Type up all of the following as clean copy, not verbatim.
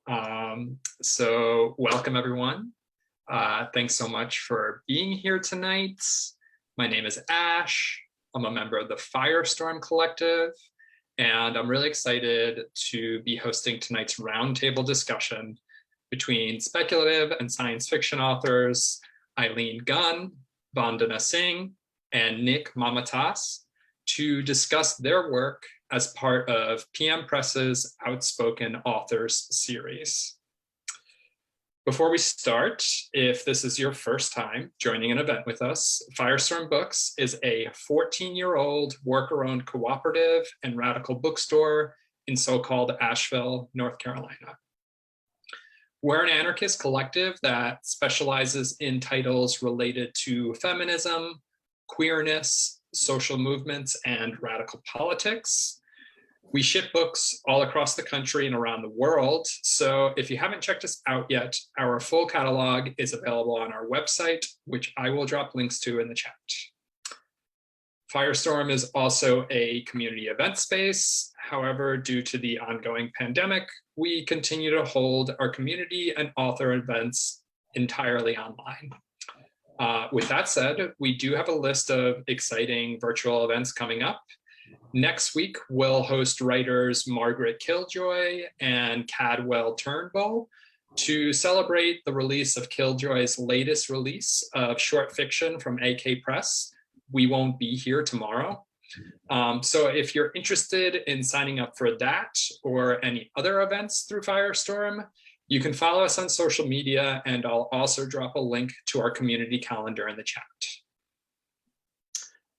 So welcome everyone. Thanks so much for being here tonight. My name is Ash. I'm a member of the Firestorm Collective, and I'm really excited to be hosting tonight's roundtable discussion between speculative and science fiction authors Eileen Gunn, Vandana Singh, and Nick Mamatas to discuss their work as part of PM Press's Outspoken Authors series. Before we start, if this is your first time joining an event with us, Firestorm Books is a 14-year-old worker-owned cooperative and radical bookstore in so-called Asheville, North Carolina. We're an anarchist collective that specializes in titles related to feminism, queerness, social movements, and radical politics. We ship books all across the country and around the world. So if you haven't checked us out yet, our full catalog is available on our website, which I will drop links to in the chat. Firestorm is also a community event space. However, due to the ongoing pandemic, we continue to hold our community and author events entirely online. With that said, we do have a list of exciting virtual events coming up. Next week, we'll host writers Margaret Killjoy and Cadwell Turnbull to celebrate the release of Killjoy's latest release of short fiction from AK Press, We Won't Be Here Tomorrow. So if you're interested in signing up for that or any other events through Firestorm, you can follow us on social media, and I'll also drop a link to our community calendar in the chat.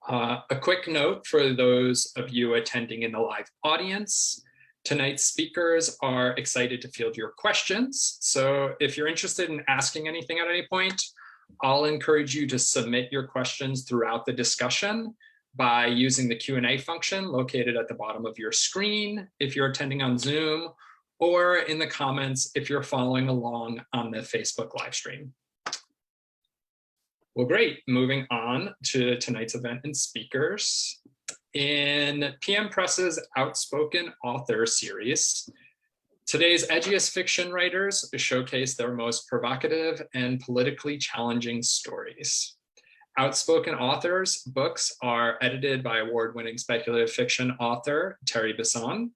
A quick note for those of you attending in the live audience, tonight's speakers are excited to field your questions. So if you're interested in asking anything at any point, I'll encourage you to submit your questions throughout the discussion by using the Q&A function located at the bottom of your screen if you're attending on Zoom, or in the comments if you're following along on the Facebook live stream. Well, great. Moving on to tonight's event and speakers. In PM Press's Outspoken Authors series, today's edgiest fiction writers showcase their most provocative and politically challenging stories. Outspoken Authors books are edited by award-winning speculative fiction author Terry Bisson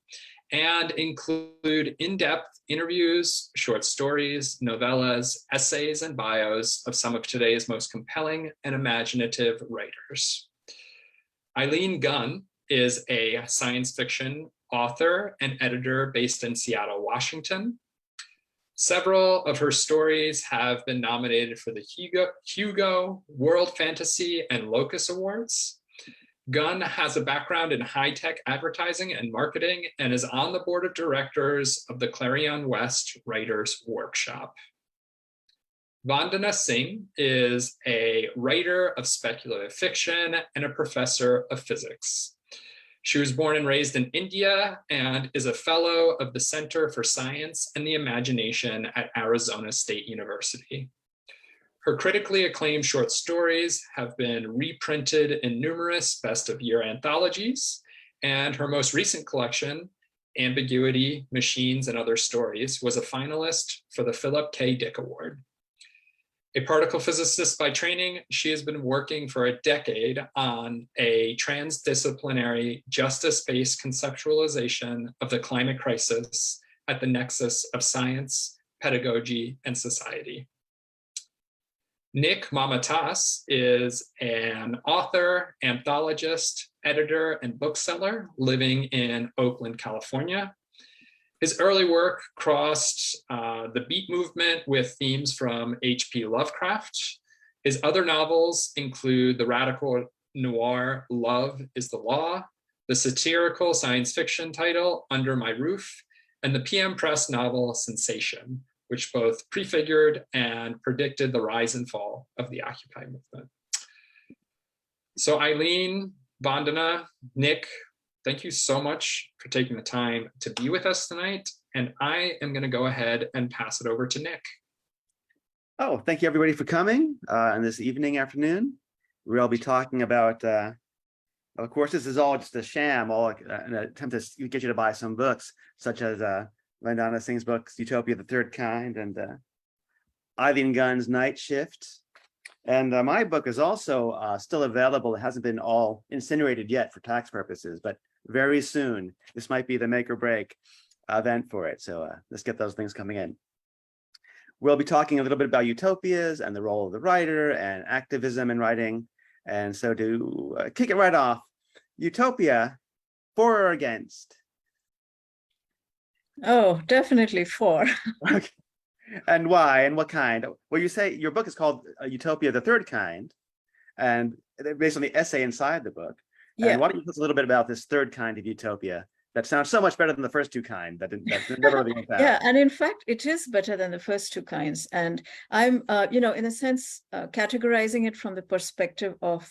and include in-depth interviews, short stories, novellas, essays, and bios of some of today's most compelling and imaginative writers. Eileen Gunn is a science fiction author and editor based in Seattle, Washington. Several of her stories have been nominated for the Hugo, World Fantasy, and Locus Awards. Gunn has a background in high-tech advertising and marketing and is on the board of directors of the Clarion West Writers Workshop. Vandana Singh is a writer of speculative fiction and a professor of physics. She was born and raised in India and is a fellow of the Center for Science and the Imagination at Arizona State University. Her critically acclaimed short stories have been reprinted in numerous best-of-year anthologies, and her most recent collection, Ambiguity, Machines, and Other Stories, was a finalist for the Philip K. Dick Award. A particle physicist by training, she has been working for a decade on a transdisciplinary, justice-based conceptualization of the climate crisis at the nexus of science, pedagogy, and society. Nick Mamatas is an author, anthologist, editor, and bookseller living in Oakland, California. His early work crossed the beat movement with themes from H.P. Lovecraft. His other novels include the radical noir Love is the Law, the satirical science fiction title Under My Roof, and the PM Press novel Sensation, which both prefigured and predicted the rise and fall of the Occupy movement. So Eileen, Vandana, Nick, thank you so much for taking the time to be with us tonight. And I am gonna go ahead and pass it over to Nick. Oh, thank you everybody for coming on this afternoon. We'll be talking about, of course, this is all just a sham, all an attempt to get you to buy some books, such as Vandana Singh's books, Utopia, the Third Kind, and Eileen Gunn's Night Shift. And my book is also still available. It hasn't been all incinerated yet for tax purposes, but very soon, this might be the make or break event for it. So let's get those things coming in. We'll be talking a little bit about utopias and the role of the writer and activism in writing. And so to kick it right off, utopia, for or against? Oh, definitely for. Okay. And why and what kind? Well, you say your book is called Utopia, the Third Kind, and based on the essay inside the book. Yeah. And why don't you tell us a little bit about this third kind of utopia that sounds so much better than the first two kind that never really went out. Yeah, and in fact, it is better than the first two kinds. And I'm, in a sense, categorizing it from the perspective of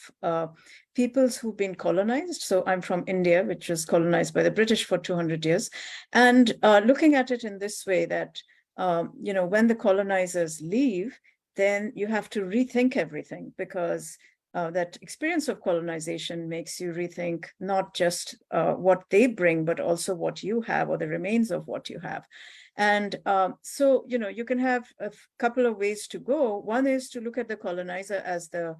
peoples who've been colonized. So I'm from India, which was colonized by the British for 200 years. And looking at it in this way that, when the colonizers leave, then you have to rethink everything, because that experience of colonization makes you rethink not just what they bring, but also what you have or the remains of what you have. And so, you can have a couple of ways to go. One is to look at the colonizer as the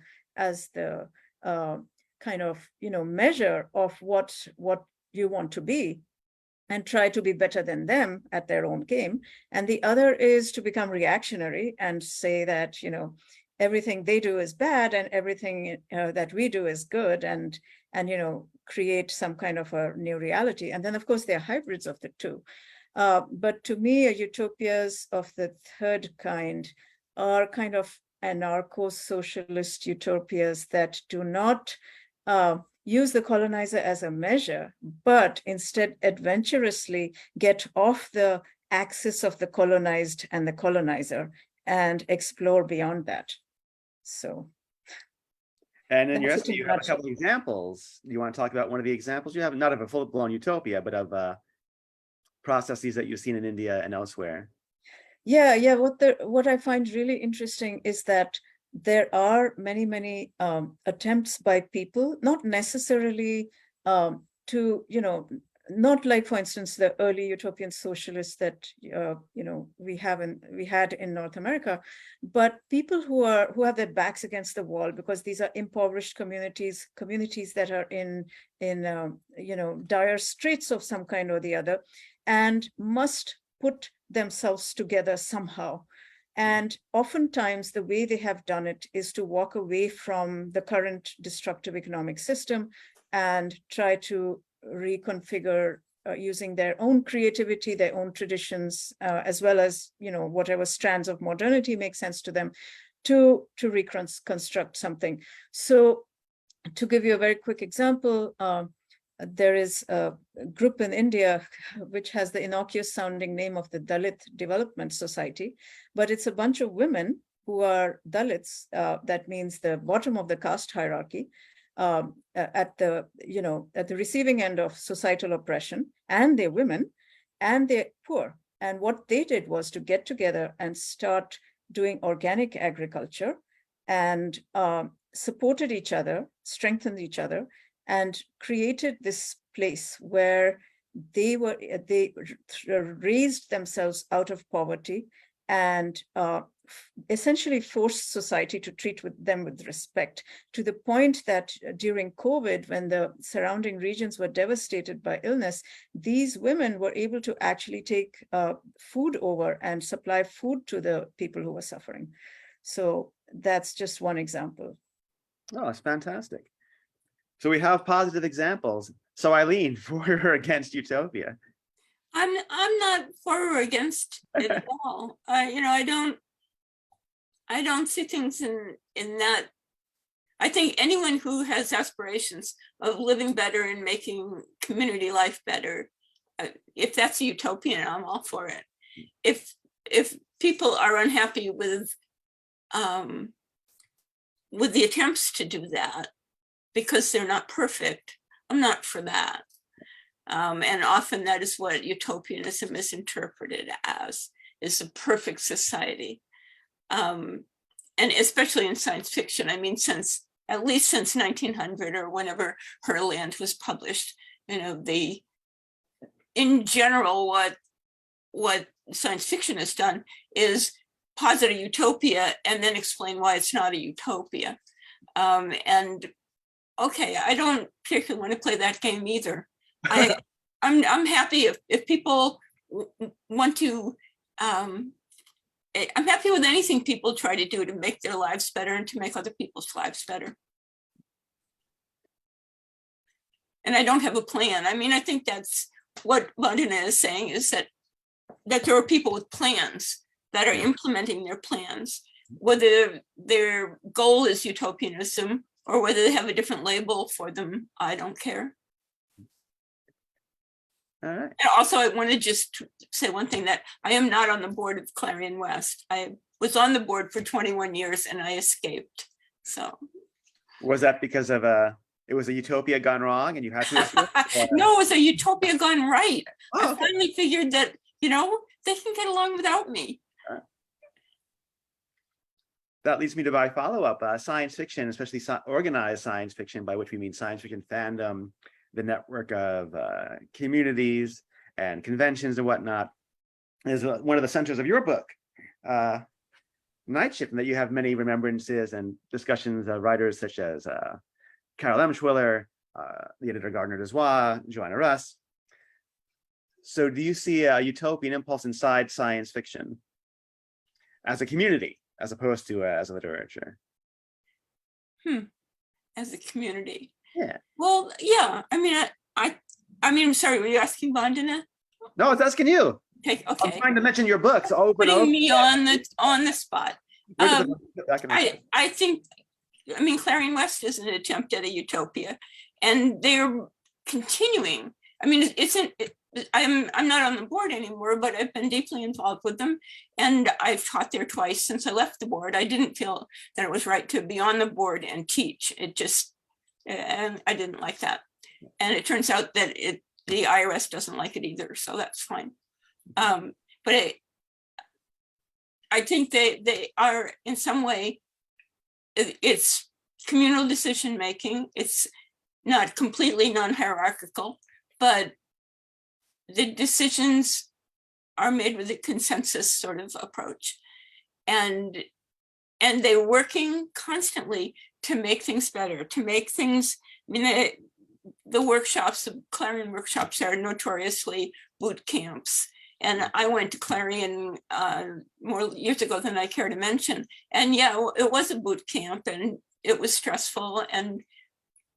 kind of, measure of what you want to be, and try to be better than them at their own game. And the other is to become reactionary and say that, everything they do is bad and everything that we do is good, and create some kind of a new reality. And then, of course, they're hybrids of the two. But to me, utopias of the third kind are kind of anarcho-socialist utopias that do not use the colonizer as a measure, but instead adventurously get off the axis of the colonized and the colonizer and explore beyond that. So. And in your essay, you have a couple of examples. Do you want to talk about one of the examples you have? Not of a full-blown utopia, but of processes that you've seen in India and elsewhere. Yeah. What I find really interesting is that there are many attempts by people, not necessarily to, not like, for instance, the early utopian socialists that we had in North America, but people who have their backs against the wall, because these are impoverished communities that are in dire straits of some kind or the other, and must put themselves together somehow. And oftentimes the way they have done it is to walk away from the current destructive economic system and try to reconfigure using their own creativity, their own traditions, as well as, whatever strands of modernity make sense to them, to reconstruct something. So to give you a very quick example, there is a group in India which has the innocuous sounding name of the Dalit Development Society, but it's a bunch of women who are Dalits. That means the bottom of the caste hierarchy, at the receiving end of societal oppression, and they're women and they're poor. And what they did was to get together and start doing organic agriculture, and supported each other, strengthened each other, and created this place where they raised themselves out of poverty and essentially forced society to treat them with respect, to the point that during COVID, when the surrounding regions were devastated by illness, these women were able to actually take food over and supply food to the people who were suffering. So that's just one example. Oh, it's fantastic. So we have positive examples. So Eileen, for or against utopia? I'm not for or against it at all. I don't see things in that. I think anyone who has aspirations of living better and making community life better, if that's a utopian, I'm all for it. If people are unhappy with the attempts to do that because they're not perfect, I'm not for that. And often that is what utopianism is interpreted as, is a perfect society. And especially in science fiction, I mean, at least since 1900 or whenever Herland was published, in general, what science fiction has done is posit a utopia and then explain why it's not a utopia. And okay, I don't particularly want to play that game either. I'm happy if people want to, I'm happy with anything people try to do to make their lives better and to make other people's lives better. And I don't have a plan. I mean, I think that's what Vandana is saying, is that there are people with plans that are implementing their plans, whether their goal is utopianism or whether they have a different label for them, I don't care. All right. And also, I want to just say one thing, that I am not on the board of Clarion West. I was on the board for 21 years and I escaped. So Was that because of it was a utopia gone wrong and you had to escape? no, it was a utopia gone right. Oh, I okay. finally figured that, you know, they can get along without me. That leads me to my follow-up. Science fiction, especially organized science fiction, by which we mean science fiction fandom, the network of communities and conventions and whatnot, is one of the centers of your book, Night Shift, and that you have many remembrances and discussions of writers such as Carol Emshwiller, the editor Gardner Dozois, Joanna Russ. So do you see a utopian impulse inside science fiction as a community, as opposed to as a literature? As a community. Yeah. Well, yeah. I mean, I mean, I'm sorry. Were you asking Vandana? No, it's asking you. Okay. I'm Okay. trying to mention your books over and Putting over. me on the spot. Where did the book come from? I think, I mean, Clarion West is an attempt at a utopia, and they're continuing. I mean, I'm not on the board anymore, but I've been deeply involved with them, and I've taught there twice since I left the board. I didn't feel that it was right to be on the board and teach. It just, and I didn't like that. And it turns out that the IRS doesn't like it either, so that's fine. But I think they are in some way, it's communal decision making. It's not completely non-hierarchical, but the decisions are made with a consensus sort of approach, and they're working constantly to make things better, to make things. I mean, the workshops, the Clarion workshops, are notoriously boot camps. And I went to Clarion more years ago than I care to mention. And yeah, it was a boot camp and it was stressful.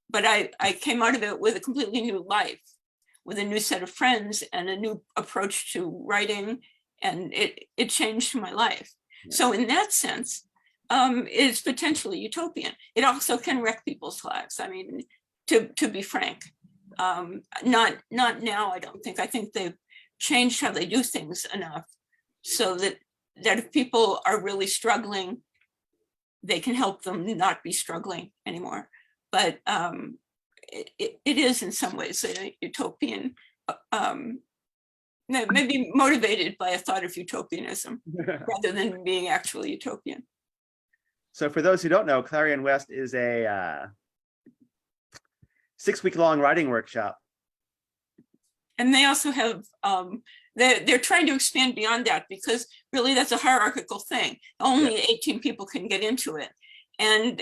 But I came out of it with a completely new life, with a new set of friends and a new approach to writing. And it changed my life. Yeah. So in that sense, it's potentially utopian. It also can wreck people's lives. I mean, to be frank, not now, I don't think. I think they've changed how they do things enough so that if people are really struggling, they can help them not be struggling anymore. But it is in some ways a utopian, maybe motivated by a thought of utopianism rather than being actually utopian. So for those who don't know, Clarion West is a 6-week-long writing workshop. And they also have, they're trying to expand beyond that, because really that's a hierarchical thing. Only 18 people can get into it. And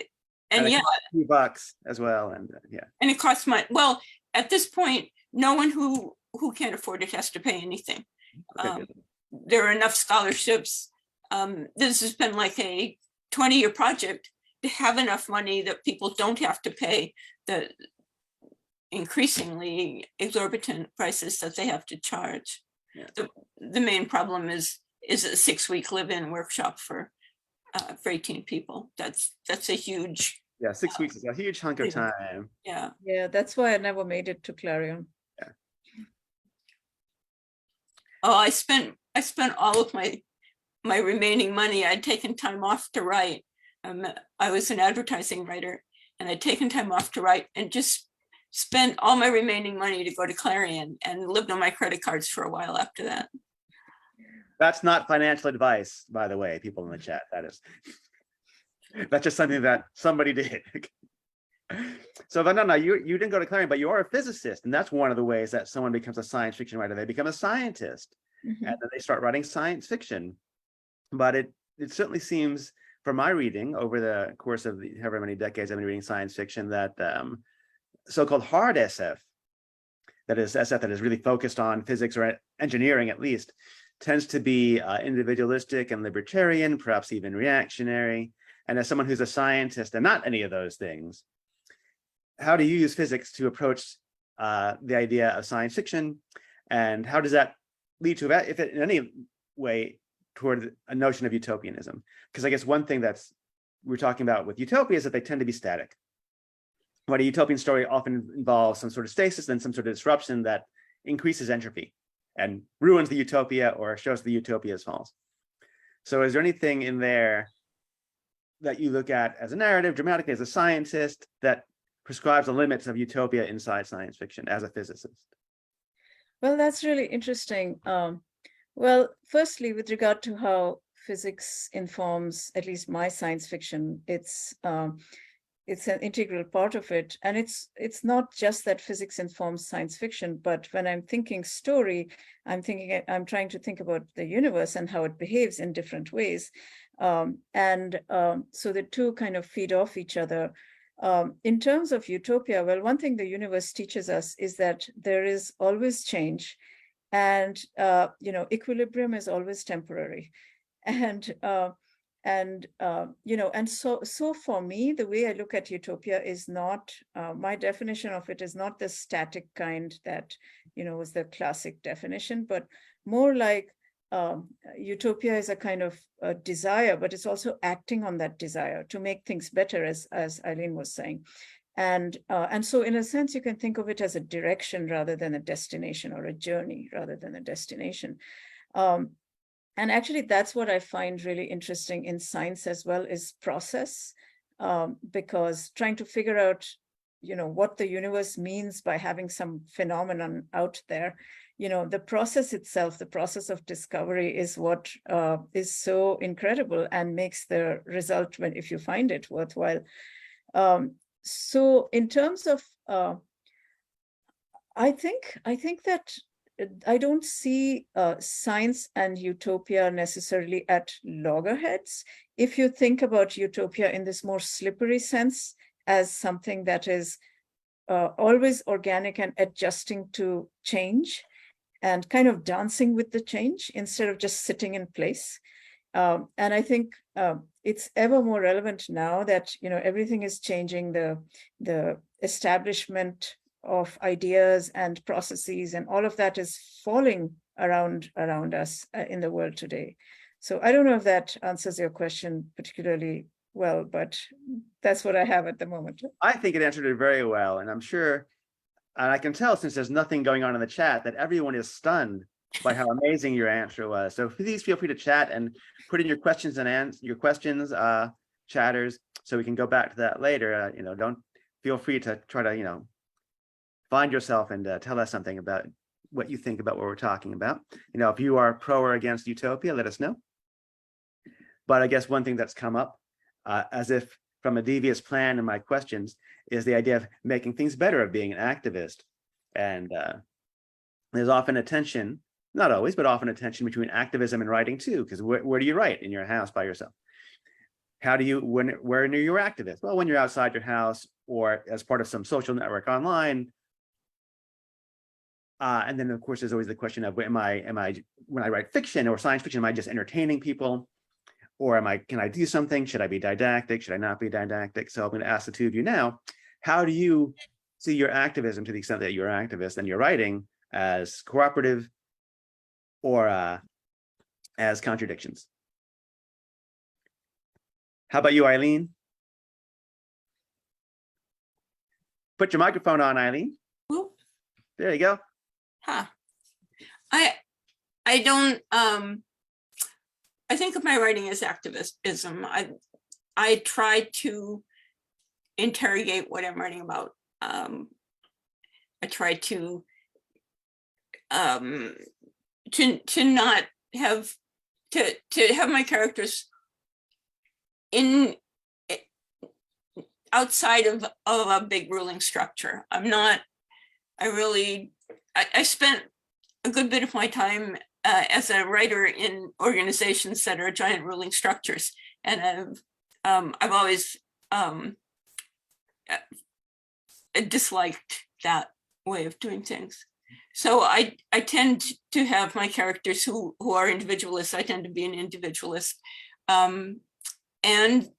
yeah, a few bucks as well. And yeah. And it costs money. Well, at this point, no one who can't afford it has to pay anything. There are enough scholarships. This has been like a 20-year project to have enough money that people don't have to pay the increasingly exorbitant prices that they have to charge. Yeah. The main problem is a 6-week live-in workshop for 18 people. That's a huge. Yeah, 6 weeks is a huge hunk of time. Yeah. Yeah, that's why I never made it to Clarion. Yeah. Oh, I spent all of my remaining money. I'd taken time off to write. I was an advertising writer, and I'd taken time off to write and just spent all my remaining money to go to Clarion, and lived on my credit cards for a while after that. That's not financial advice, by the way, people in the chat. That's just something that somebody did. So Vandana, you didn't go to Clarion, but you are a physicist, and that's one of the ways that someone becomes a science fiction writer. They become a scientist. Mhm. and then they start writing science fiction. But it certainly seems, from my reading over the course of the however many decades I've been reading science fiction, that so-called hard SF, that is SF that is really focused on physics or engineering at least, tends to be individualistic and libertarian, perhaps even reactionary. And as someone who's a scientist and not any of those things, how do you use physics to approach the idea of science fiction? And how does that lead to, if it in any way, toward a notion of utopianism? Because I guess one thing that's we're talking about with utopia is that they tend to be static. What a utopian story often involves some sort of stasis, then some sort of disruption that increases entropy and ruins the utopia or shows the utopia as false. So is there anything in there that you look at as a narrative, dramatically, as a scientist, that prescribes the limits of utopia inside science fiction as a physicist? Well, that's really interesting. Well, firstly, with regard to how physics informs at least my science fiction, it's an integral part of it. And it's not just that physics informs science fiction, but when I'm thinking story, I'm trying to think about the universe and how it behaves in different ways. So the two kind of feed off each other. In terms of utopia, well, one thing the universe teaches us is that there is always change, and equilibrium is always temporary, and so for me, the way I look at utopia is not my definition of it is not the static kind that was the classic definition, but more like utopia is a kind of a desire, but it's also acting on that desire to make things better, as Eileen was saying. And so in a sense, you can think of it as a direction rather than a destination, or a journey rather than a destination. And actually, that's what I find really interesting in science as well, is process, because trying to figure out, what the universe means by having some phenomenon out there, the process itself, the process of discovery is what is so incredible and makes the result, if you find it, worthwhile. So in terms of, I think that I don't see science and utopia necessarily at loggerheads. If you think about utopia in this more slippery sense as something that is always organic and adjusting to change and kind of dancing with the change instead of just sitting in place. And I think it's ever more relevant now that everything is changing. The establishment of ideas and processes and all of that is falling around us in the world today. So I don't know if that answers your question particularly well, but that's what I have at the moment. I think it answered it very well, and I'm sure, and I can tell since there's nothing going on in the chat, that everyone is stunned by how amazing your answer was. So please feel free to chat and put in your questions and chatters, so we can go back to that later. Don't feel free to try to find yourself and tell us something about what you think about what we're talking about. If you are pro or against utopia, let us know. But I guess one thing that's come up, as if from a devious plan in my questions, is the idea of making things better, of being an activist. And there's often a tension, not always, but often a tension between activism and writing too, because where do you write? In your house by yourself. How do you, where are you activist? Well, when you're outside your house or as part of some social network online. And then of course, there's always the question of, when I write fiction or science fiction, am I just entertaining people? Or can I do something? Should I be didactic? Should I not be didactic? So I'm going to ask the two of you now, how do you see your activism, to the extent that you're an activist and you're writing, as cooperative or as contradictions? How about you, Eileen? Put your microphone on, Eileen. Whoop. There you go. Huh. I don't, I think of my writing as activism. I try to interrogate what I'm writing about. I try to not have to have my characters outside of a big ruling structure. I spent a good bit of my time as a writer in organizations that are giant ruling structures, and I've always disliked that way of doing things. So I tend to have my characters who are individualists. I tend to be an individualist, and then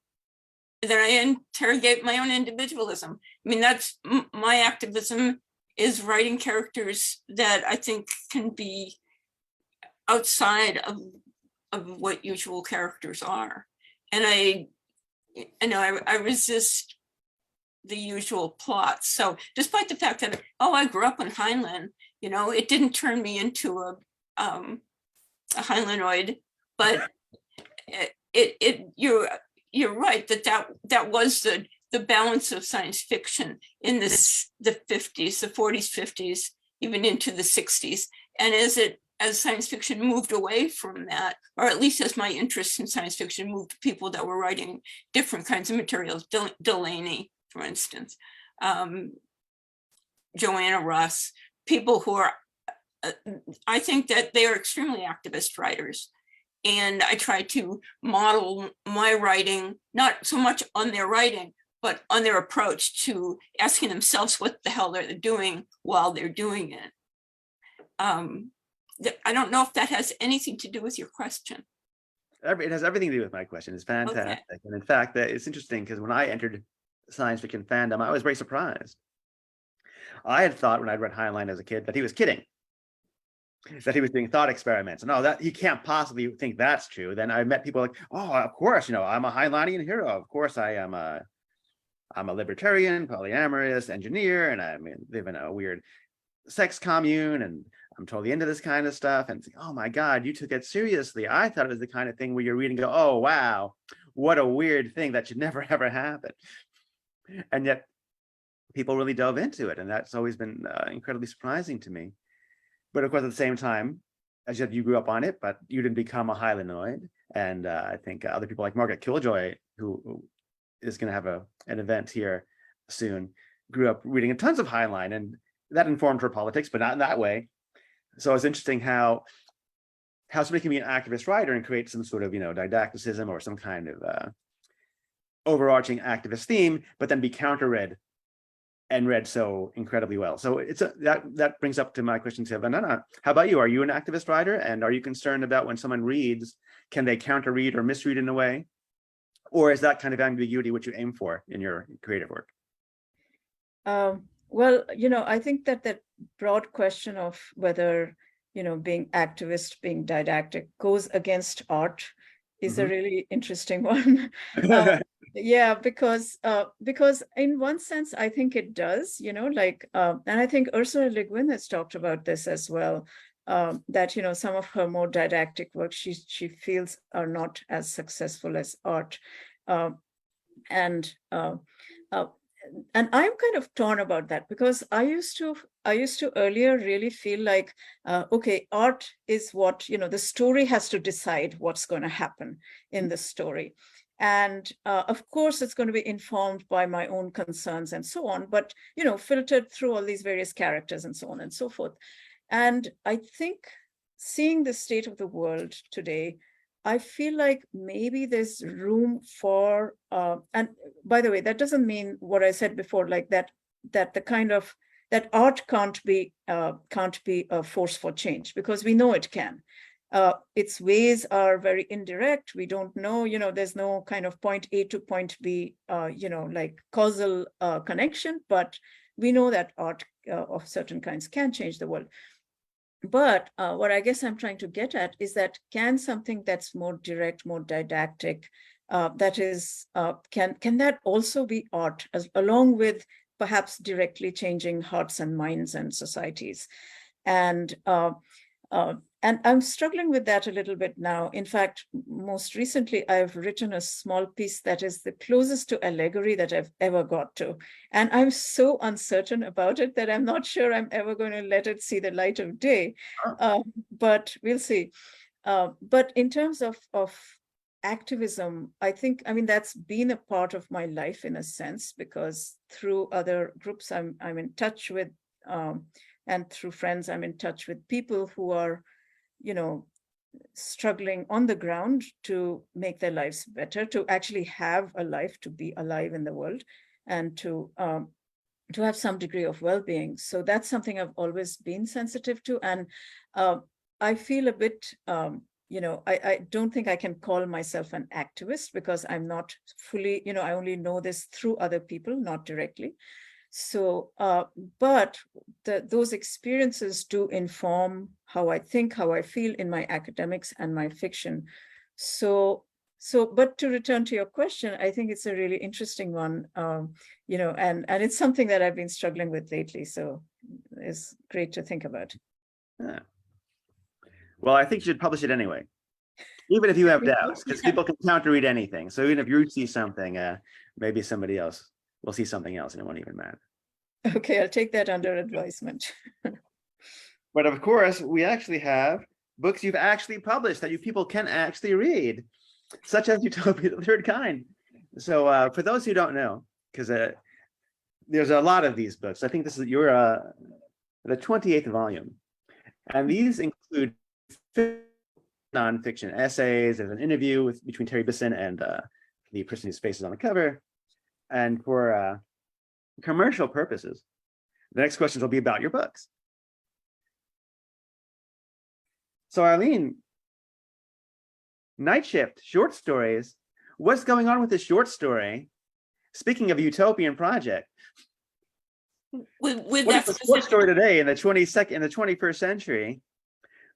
I interrogate my own individualism. I mean, that's my activism, is writing characters that I think can be outside of what usual characters are. And I resist the usual plots. So despite the fact that, I grew up in Heinlein, it didn't turn me into a Heinleinoid, but you're right that was the balance of science fiction in the 50s, the 40s, 50s, even into the 60s. And as science fiction moved away from that, or at least as my interest in science fiction moved to people that were writing different kinds of materials, Delaney, for instance, Joanna Russ, people who are, I think that they are extremely activist writers. And I try to model my writing, not so much on their writing, but on their approach to asking themselves what the hell they're doing while they're doing it. I don't know if that has anything to do with your question. It has everything to do with my question. It's fantastic. Okay. And in fact, it's interesting because when I entered science fiction fandom, I was very surprised. I had thought when I read Heinlein as a kid that he was kidding, that he was doing thought experiments. And that he can't possibly think that's true. Then I met people like, of course, I'm a Heinleinian hero. Of course, I'm a libertarian, polyamorous engineer, and I live in a weird sex commune, and I'm totally into this kind of stuff. And it's like, oh my God, you took it seriously. I thought it was the kind of thing where you read and go, oh, wow, what a weird thing that should never, ever happen. And yet people really dove into it. And that's always been incredibly surprising to me. But of course, at the same time, as you said, you grew up on it, but you didn't become a Heinleinoid. And I think other people like Margaret Killjoy, who is going to have an event here soon, grew up reading tons of Heinlein, and that informed her politics, but not in that way. So it's interesting how somebody can be an activist writer and create some sort of didacticism or some kind of overarching activist theme, but then be counter-read and read so incredibly well. So that brings up to my question to Vandana. How about you? Are you an activist writer, and are you concerned about when someone reads, can they counter-read or misread in a way? Or is that kind of ambiguity what you aim for in your creative work? Well, I think that broad question of whether, being activist, being didactic goes against art is a really interesting one. Yeah, because in one sense, I think it does, and I think Ursula Le Guin has talked about this as well, that, some of her more didactic work she feels are not as successful as art. And I'm kind of torn about that, because I used to earlier really feel like, okay, art is what, the story has to decide what's going to happen in the story. And of course, it's going to be informed by my own concerns and so on, but, filtered through all these various characters and so on and so forth. And I think seeing the state of the world today, I feel like maybe there's room for, and by the way, that doesn't mean what I said before, like that the kind of, that art can't be a force for change, because we know it can. Its ways are very indirect. We don't know, there's no kind of point A to point B, like causal connection, but we know that art of certain kinds can change the world. But what I guess I'm trying to get at is that can something that's more direct, more didactic, that is, can that also be art, along with perhaps directly changing hearts and minds and societies? And I'm struggling with that a little bit now. In fact, most recently, I've written a small piece that is the closest to allegory that I've ever got to. And I'm so uncertain about it that I'm not sure I'm ever going to let it see the light of day. But we'll see. But in terms of activism, I mean, that's been a part of my life in a sense, because through other groups I'm in touch with, and through friends, I'm in touch with people who are struggling on the ground to make their lives better, to actually have a life, to be alive in the world, and to have some degree of well-being. So that's something I've always been sensitive to. And I feel a bit, I don't think I can call myself an activist, because I'm not fully, I only know this through other people, not directly. So, but those experiences do inform how I think, how I feel in my academics and my fiction. So, but to return to your question, I think it's a really interesting one, and it's something that I've been struggling with lately. So it's great to think about. Yeah. Well, I think you should publish it anyway, even if you have doubts, because people can counter-read anything. So even if you see something, maybe somebody else will see something else and it won't even matter. Okay, I'll take that under advisement. But of course, we actually have books you've actually published that you people can actually read, such as Utopia, the Third Kind. So for those who don't know, because there's a lot of these books, I think this is the 28th volume. And these include nonfiction essays. There's an interview between Terry Bisson and the person whose face is on the cover. And for commercial purposes, the next questions will be about your books. So Eileen, Night Shift, short stories. What's going on with this short story? Speaking of utopian project, with what that is the short story today in the 21st century?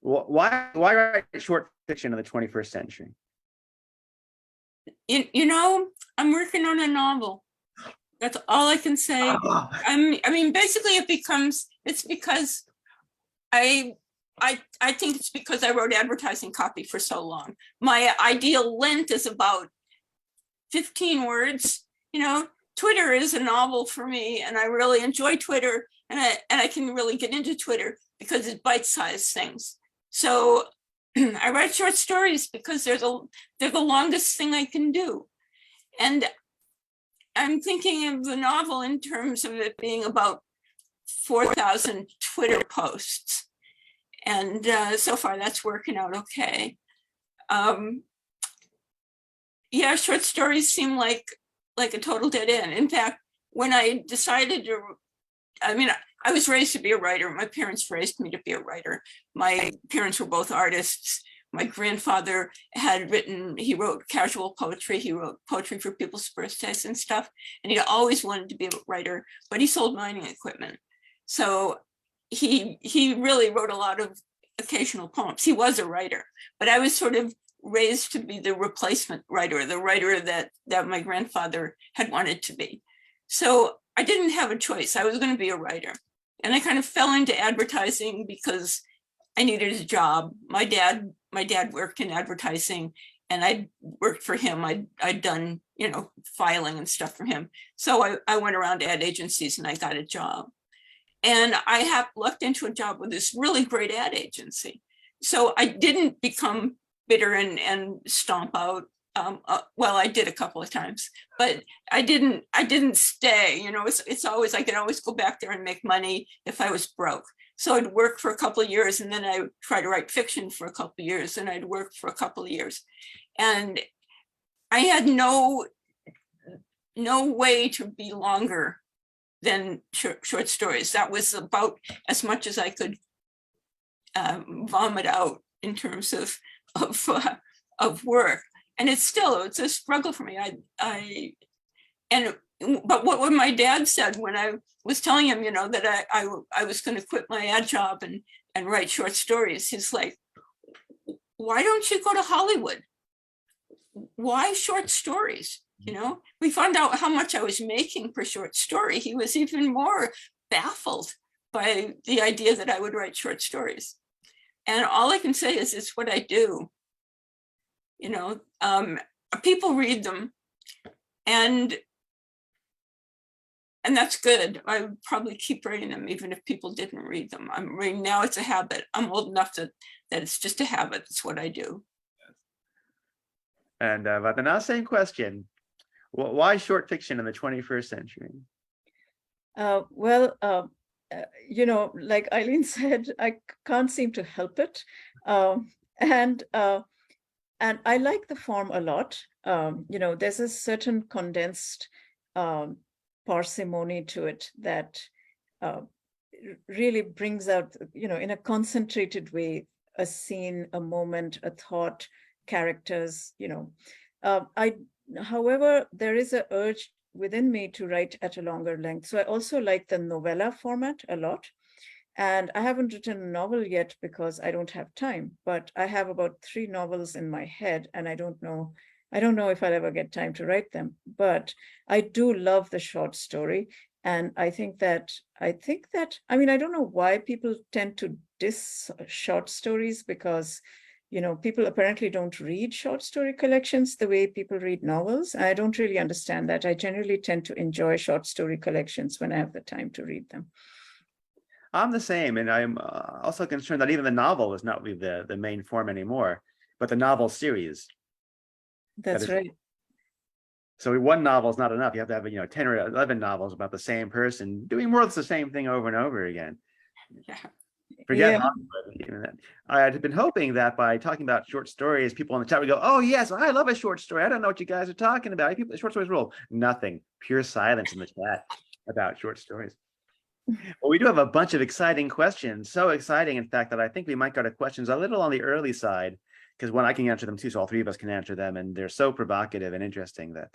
Why write short fiction in the 21st century? I'm working on a novel. That's all I can say. I mean, basically it's because I think it's because I wrote advertising copy for so long. My ideal length is about 15 words. Twitter is a novel for me, and I really enjoy Twitter, and I can really get into Twitter because it's bite-sized things. So I write short stories because they're the longest thing I can do. And I'm thinking of the novel in terms of it being about 4,000 Twitter posts. And so far that's working out okay. Yeah, short stories seem like a total dead end. In fact, when I decided I was raised to be a writer. My parents raised me to be a writer. My parents were both artists. My grandfather he wrote casual poetry. He wrote poetry for people's birthdays and stuff. And he always wanted to be a writer, but he sold mining equipment. So he really wrote a lot of occasional poems. He was a writer, but I was sort of raised to be the replacement writer, the writer that my grandfather had wanted to be. So I didn't have a choice. I was going to be a writer. And I kind of fell into advertising because I needed a job. My dad worked in advertising, and I worked for him. I'd done, filing and stuff for him. So I went around ad agencies and I got a job. And I lucked into a job with this really great ad agency. So I didn't become bitter and stomp out. Well, I did a couple of times, but I didn't stay. It's always, I could always go back there and make money if I was broke. So I'd work for a couple of years, and then I would try to write fiction for a couple of years, and I'd work for a couple of years. And I had no way to be longer than short stories. That was about as much as I could vomit out in terms of work. And it's a struggle for me. But what my dad said when I was telling him, that I was going to quit my ad job and write short stories, he's like, why don't you go to Hollywood? Why short stories? We found out how much I was making per short story. He was even more baffled by the idea that I would write short stories. And all I can say is it's what I do. People read them, and that's good. I would probably keep writing them even if people didn't read them. Now it's a habit. I'm old enough that it's just a habit. It's what I do. And Vandana, same question. Why short fiction in the 21st century? Like Eileen said, I can't seem to help it. And I like the form a lot. There's a certain condensed parsimony to it that really brings out, in a concentrated way, a scene, a moment, a thought, characters, however, there is an urge within me to write at a longer length. So I also like the novella format a lot. And I haven't written a novel yet because I don't have time, but I have about 3 novels in my head, and I don't know if I'll ever get time to write them, but I do love the short story. And I think that, I don't know why people tend to diss short stories, because, people apparently don't read short story collections the way people read novels. I don't really understand that. I generally tend to enjoy short story collections when I have the time to read them. I'm the same, and I'm also concerned that even the novel is not really the main form anymore, but the novel series. That's right. So one novel is not enough. You have to have 10 or 11 novels about the same person doing more or less the same thing over and over again. Yeah. Forget Hollywood, even that. I had been hoping that by talking about short stories, people in the chat would go, "Oh yes, I love a short story. I don't know what you guys are talking about. Short stories rule." Nothing. Pure silence in the chat about short stories. Well, we do have a bunch of exciting questions. So exciting, in fact, that I think we might go to questions a little on the early side, because I can answer them too, so all 3 of us can answer them, and they're so provocative and interesting that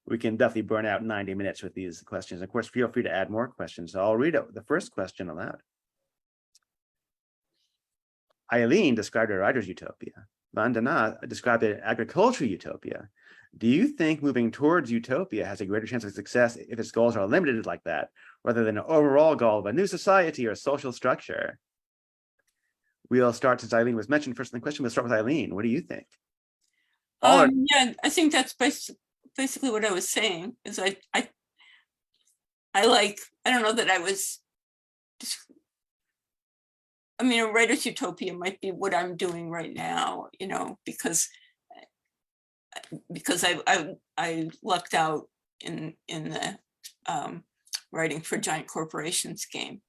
we can definitely burn out 90 minutes with these questions. Of course, feel free to add more questions. So I'll read the first question aloud. Eileen described a writer's utopia. Vandana described an agricultural utopia. Do you think moving towards utopia has a greater chance of success if its goals are limited like that, rather than an overall goal of a new society or social structure? We'll start, since Eileen was mentioned first in the question, we'll start with Eileen. What do you think? Yeah, I think that's basically what I was saying, is I don't know that I was, a writer's utopia might be what I'm doing right now, because I lucked out in the writing for giant corporations game.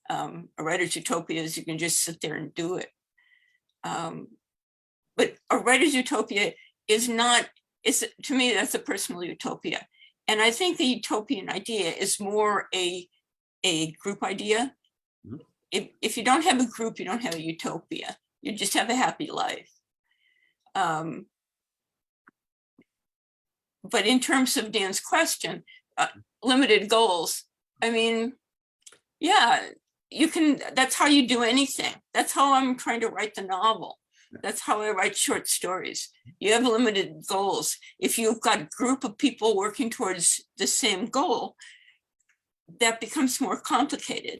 A writer's utopia is you can just sit there and do it. But a writer's utopia to me, that's a personal utopia. And I think the utopian idea is more a group idea. Mm-hmm. If you don't have a group, you don't have a utopia. You just have a happy life. But in terms of Dan's question, limited goals, yeah, you can, that's how you do anything. That's how I'm trying to write the novel. That's how I write short stories. You have limited goals. If you've got a group of people working towards the same goal, that becomes more complicated.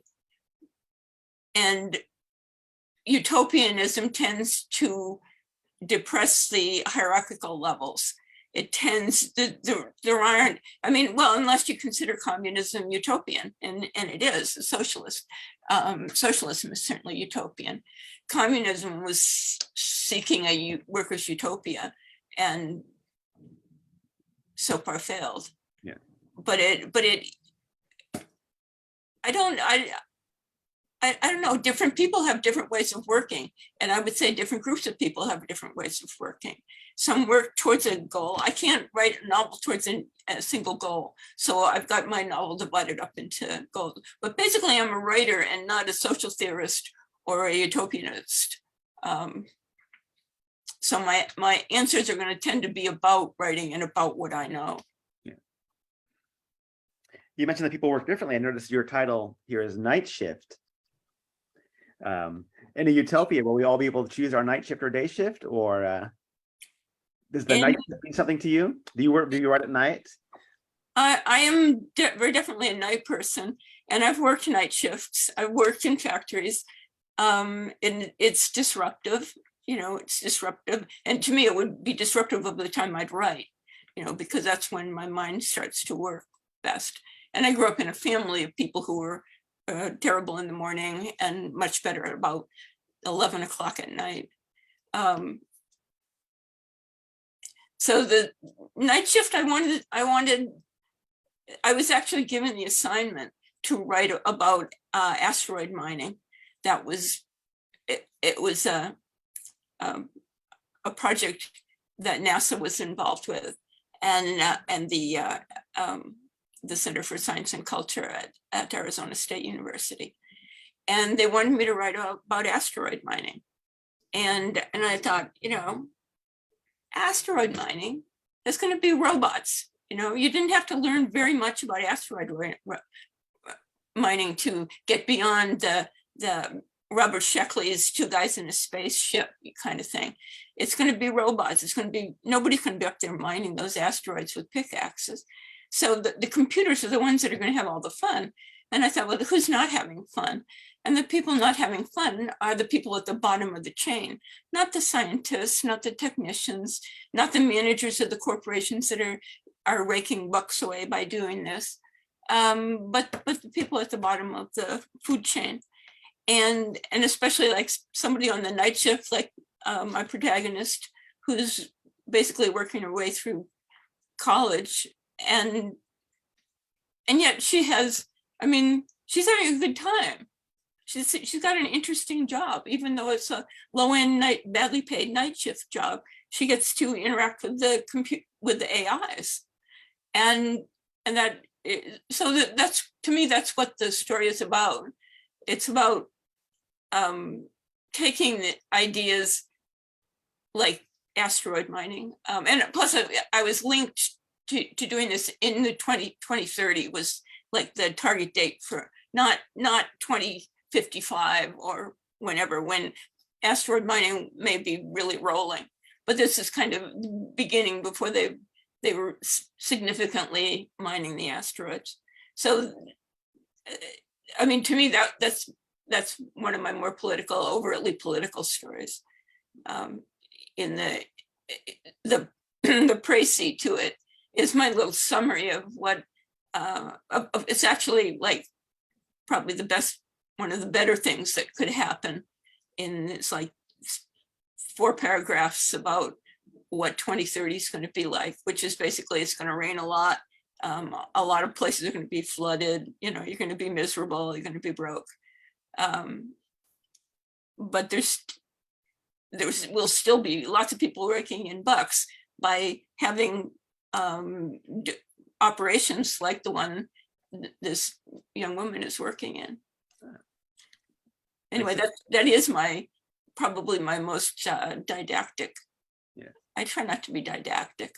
And utopianism tends to depress the hierarchical levels. It tends, there aren't, unless you consider communism utopian, and it is, socialist. Socialism is certainly utopian. Communism was seeking a workers' utopia, and so far failed. Yeah. But I don't know, different people have different ways of working. And I would say different groups of people have different ways of working. Some work towards a goal. I can't write a novel towards a single goal. So I've got my novel divided up into goals. But basically I'm a writer and not a social theorist or a utopianist. So my answers are going to tend to be about writing and about what I know. Yeah. You mentioned that people work differently. I noticed your title here is Night Shift. In a utopia, will we all be able to choose our night shift or day shift, or does the night shift mean something to you? Do you write at night? I am very definitely a night person, and I've worked night shifts. I've worked in factories, and it's disruptive. It's disruptive, and to me, it would be disruptive of the time I'd write. Because that's when my mind starts to work best. And I grew up in a family of people who were terrible in the morning and much better at about 11 o'clock at night. So the night shift, I was actually given the assignment to write about asteroid mining. That was it was a project that NASA was involved with, and the Center for Science and Culture at Arizona State University. And they wanted me to write about asteroid mining. And I thought, asteroid mining, there's going to be robots. You didn't have to learn very much about asteroid mining to get beyond the Robert Sheckley's Two Guys in a Spaceship kind of thing. It's going to be robots. It's going to be, nobody's going to be up there mining those asteroids with pickaxes. So the computers are the ones that are going to have all the fun. And I thought, well, who's not having fun? And the people not having fun are the people at the bottom of the chain, not the scientists, not the technicians, not the managers of the corporations that are raking bucks away by doing this, but the people at the bottom of the food chain. And especially like somebody on the night shift, like my protagonist, who's basically working her way through college. And yet she's having a good time. She's got an interesting job, even though it's a low-end badly paid night shift job. She gets to interact with the AIs, and that's, to me, that's what the story is about. It's about taking the ideas like asteroid mining, and plus I was linked to doing this in the 2030 was like the target date for not 2055 or whenever, when asteroid mining may be really rolling, but this is kind of the beginning before they were significantly mining the asteroids. So to me that's one of my more overtly political stories. In the précis to it is my little summary of what it's actually like probably one of the better things that could happen. It's like 4 paragraphs about what 2030 is going to be like, which is basically it's going to rain a lot. A lot of places are going to be flooded. You're going to be miserable. You're going to be broke. But there will still be lots of people raking in bucks by having operations like the one this young woman is working in. Anyway, that is probably my most didactic. Yeah. I try not to be didactic,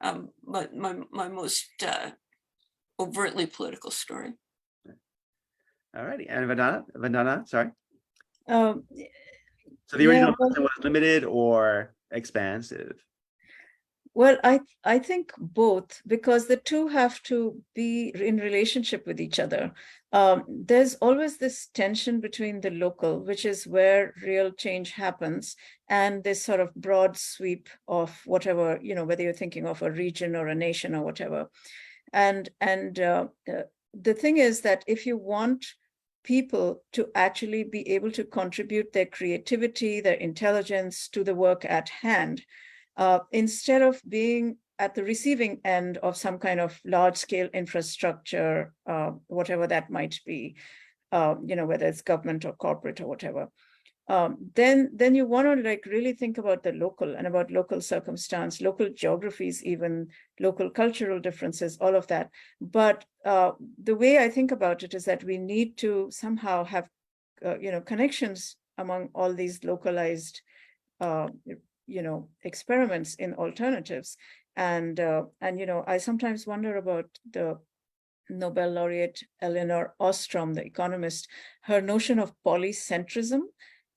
but my most overtly political story. All righty, and Vandana, sorry. Um, So the original was limited or expansive? Well, I think both, because the two have to be in relationship with each other. There's always this tension between the local, which is where real change happens, and this sort of broad sweep of whatever, whether you're thinking of a region or a nation or whatever. And the thing is that if you want people to actually be able to contribute their creativity, their intelligence to the work at hand, instead of being at the receiving end of some kind of large-scale infrastructure, whatever that might be, whether it's government or corporate or whatever, then you want to really think about the local and about local circumstance, local geographies, even local cultural differences, all of that. But the way I think about it is that we need to somehow have, connections among all these localized experiments in alternatives. And I sometimes wonder about the Nobel laureate Elinor Ostrom, the economist, her notion of polycentrism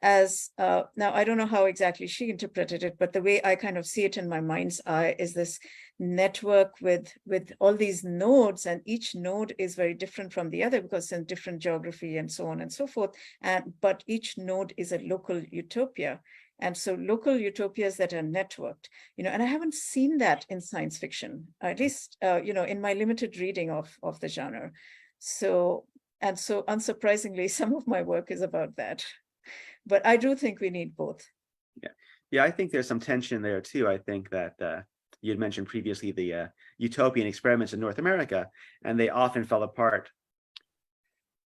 as, now I don't know how exactly she interpreted it, but the way I kind of see it in my mind's eye is this network with all these nodes, and each node is very different from the other because it's in different geography and so on and so forth. But each node is a local utopia. And so local utopias that are networked, and I haven't seen that in science fiction, at least, in my limited reading of the genre. So unsurprisingly, some of my work is about that. But I do think we need both. Yeah, I think there's some tension there too. I think that you had mentioned previously the utopian experiments in North America, and they often fell apart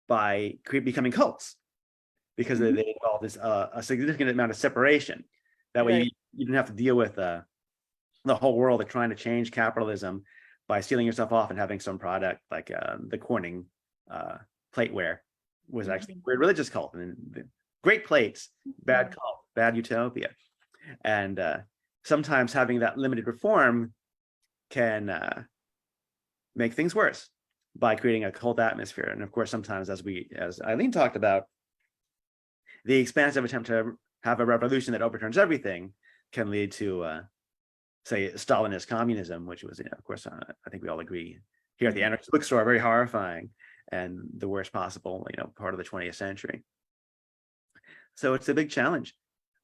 by becoming cults. because they involve this a significant amount of separation. That way, Right. you didn't have to deal with the whole world of trying to change capitalism by sealing yourself off and having some product like the Corning plateware was actually a weird religious cult. And great plates, bad cult, bad utopia. And sometimes having that limited reform can make things worse by creating a cult atmosphere. And of course, sometimes, as Eileen talked about, the expansive attempt to have a revolution that overturns everything can lead to, say, Stalinist communism, which was, of course, I think we all agree here at the anarchist bookstore, very horrifying and the worst possible, part of the 20th century. So it's a big challenge.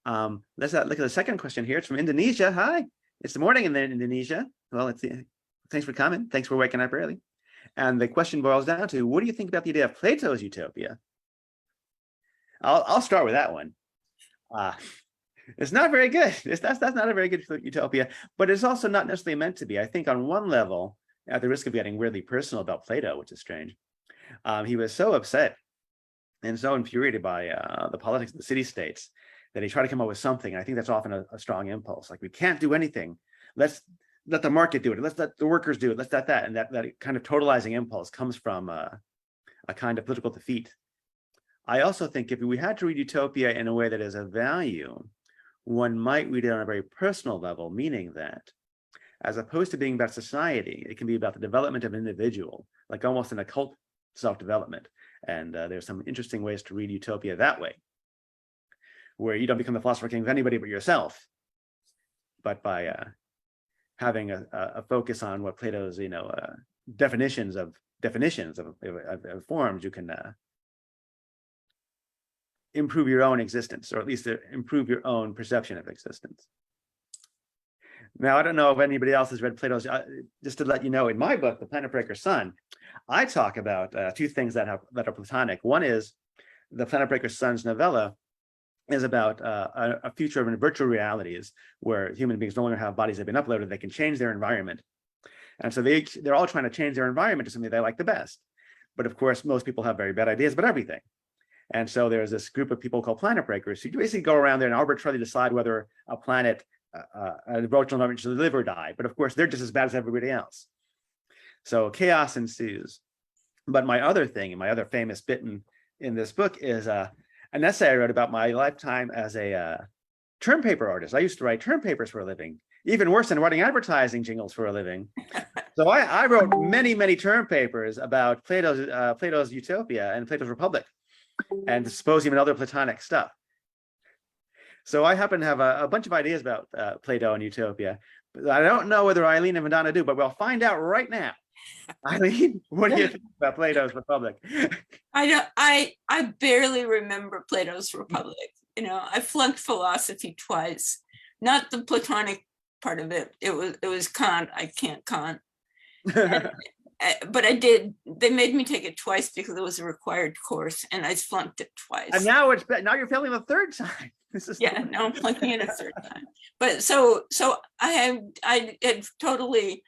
Let's look at the second question here. It's from Indonesia. Hi, it's the morning in Indonesia. Well, thanks for coming. Thanks for waking up early. And the question boils down to, what do you think about the idea of Plato's Utopia? I'll start with that one. It's not very good. That's not a very good utopia, but it's also not necessarily meant to be. I think on one level, at the risk of getting really personal about Plato, which is strange, he was so upset and so infuriated by the politics of the city-states that he tried to come up with something. I think that's often a strong impulse. Like, we can't do anything. Let's let the market do it. Let's let the workers do it. Let's let that. And that kind of totalizing impulse comes from a kind of political defeat. I also think if we had to read Utopia in a way that is of value, one might read it on a very personal level, meaning that as opposed to being about society, it can be about the development of an individual, like almost an occult self-development. And there's some interesting ways to read Utopia that way, where you don't become the philosopher king of anybody but yourself, but by having a focus on what Plato's definitions of forms, you can improve your own existence, or at least improve your own perception of existence. Now, I don't know if anybody else has read Plato's. Just to let you know, in my book, The Planet Breaker's Son, I talk about two things that are Platonic. One is the Planet Breaker's Son's novella is about a future of virtual realities where human beings no longer have bodies that have been uploaded. They can change their environment. And so they're all trying to change their environment to something they like the best. But of course, most people have very bad ideas about everything. And so there's this group of people called planet breakers who basically go around there and arbitrarily decide whether a planet, a virtual environment should live or die. But of course, they're just as bad as everybody else. So chaos ensues. But my other famous bit in this book is an essay I wrote about my lifetime as a term paper artist. I used to write term papers for a living, even worse than writing advertising jingles for a living. So I wrote many, many term papers about Plato's Utopia and Plato's Republic and Symposium and other Platonic stuff. So I happen to have a bunch of ideas about Plato and Utopia. But I don't know whether Eileen and Vandana do, but we'll find out right now. Eileen, what do you think about Plato's Republic? I barely remember Plato's Republic. I flunked philosophy twice. Not the Platonic part of it. It was Kant. I can't Kant. But I did. They made me take it twice because it was a required course, and I flunked it twice. And now you're failing the third time. Now I'm flunking it a third time. But so I had totally.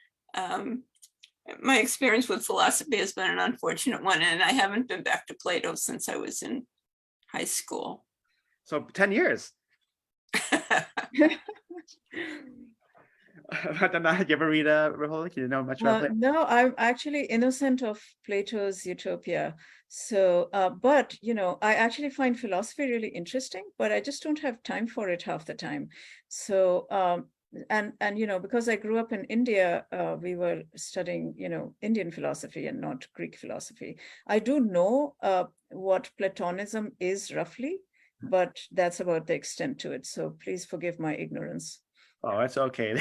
My experience with philosophy has been an unfortunate one, and I haven't been back to Plato since I was in high school. So 10 years. Did you ever read Republic? You didn't know much about Plato? No, I'm actually innocent of Plato's Utopia. So, but I actually find philosophy really interesting, but I just don't have time for it half the time. So, and because I grew up in India, we were studying Indian philosophy and not Greek philosophy. I do know what Platonism is roughly, but that's about the extent to it. So please forgive my ignorance. Oh, that's okay.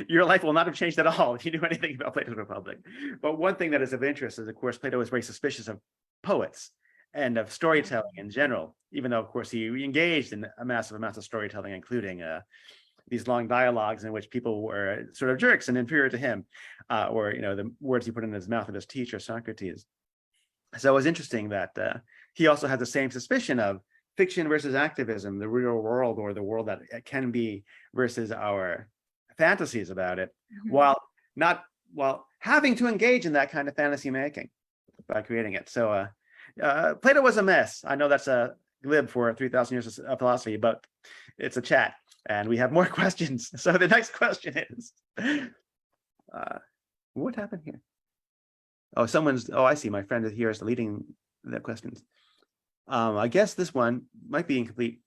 Your life will not have changed at all if you knew anything about Plato's Republic. But one thing that is of interest is, of course, Plato was very suspicious of poets and of storytelling in general, even though, of course, he engaged in a massive amounts of storytelling, including these long dialogues in which people were sort of jerks and inferior to him, or the words he put in his mouth of his teacher, Socrates. So it was interesting that he also had the same suspicion of fiction versus activism, the real world, or the world that it can be versus our fantasies about it, Mm-hmm. while having to engage in that kind of fantasy making by creating it. So Plato was a mess. I know that's glib for 3,000 years of philosophy, but it's a chat and we have more questions. So the next question is, what happened here? Oh, I see, my friend here is leading the questions. I guess this one might be incomplete.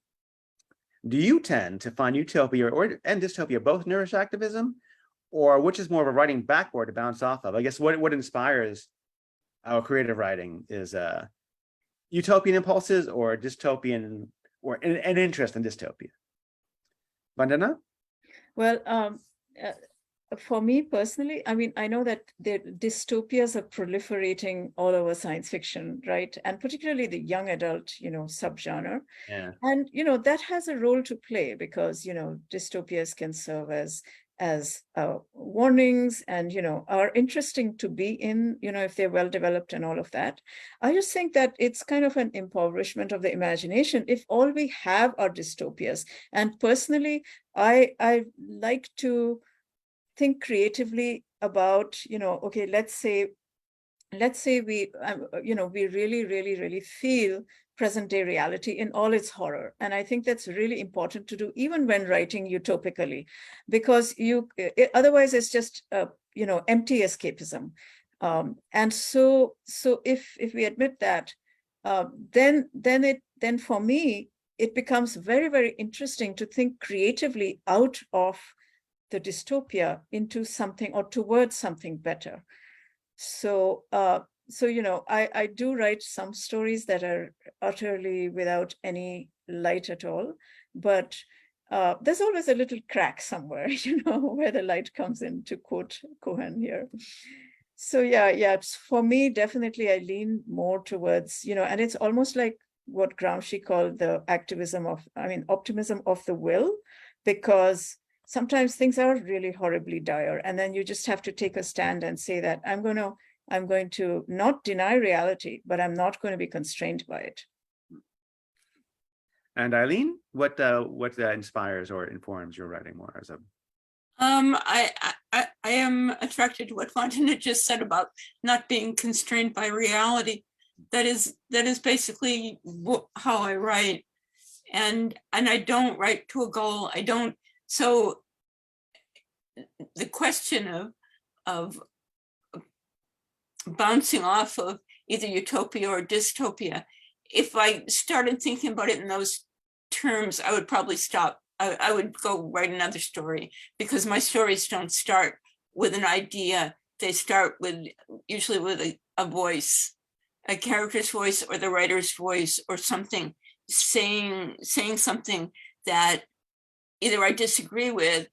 Do you tend to find utopia and dystopia both nourish activism, or which is more of a writing backboard to bounce off of? I guess what inspires our creative writing is utopian impulses or dystopian, or an interest in dystopia. Vandana? Well, for me personally, I mean, I know that the dystopias are proliferating all over science fiction, right? And particularly the young adult, subgenre. Yeah. And, that has a role to play because, dystopias can serve as warnings and, are interesting to be in, if they're well developed and all of that. I just think that it's kind of an impoverishment of the imagination if all we have are dystopias. And personally, I like to think creatively about, okay, let's say we, we really feel present day reality in all its horror. And I think that's really important to do, even when writing utopically, because otherwise it's just, empty escapism. And so if we admit that, then for me, it becomes very, very interesting to think creatively out of the dystopia into something or towards something better. So, I do write some stories that are utterly without any light at all, but there's always a little crack somewhere, where the light comes in, to quote Cohen here. So yeah, for me, definitely I lean more towards, and it's almost like what Gramsci called the optimism of the will, because sometimes things are really horribly dire, and then you just have to take a stand and say that I'm going to not deny reality, but I'm not going to be constrained by it. And Eileen, what inspires or informs your writing more as a? I am attracted to what Vandana just said about not being constrained by reality. That is basically how I write, and I don't write to a goal. I don't. So the question of bouncing off of either utopia or dystopia, if I started thinking about it in those terms, I would probably stop. I would go write another story, because my stories don't start with an idea. They start usually with a voice, a character's voice or the writer's voice, or something saying something that either I disagree with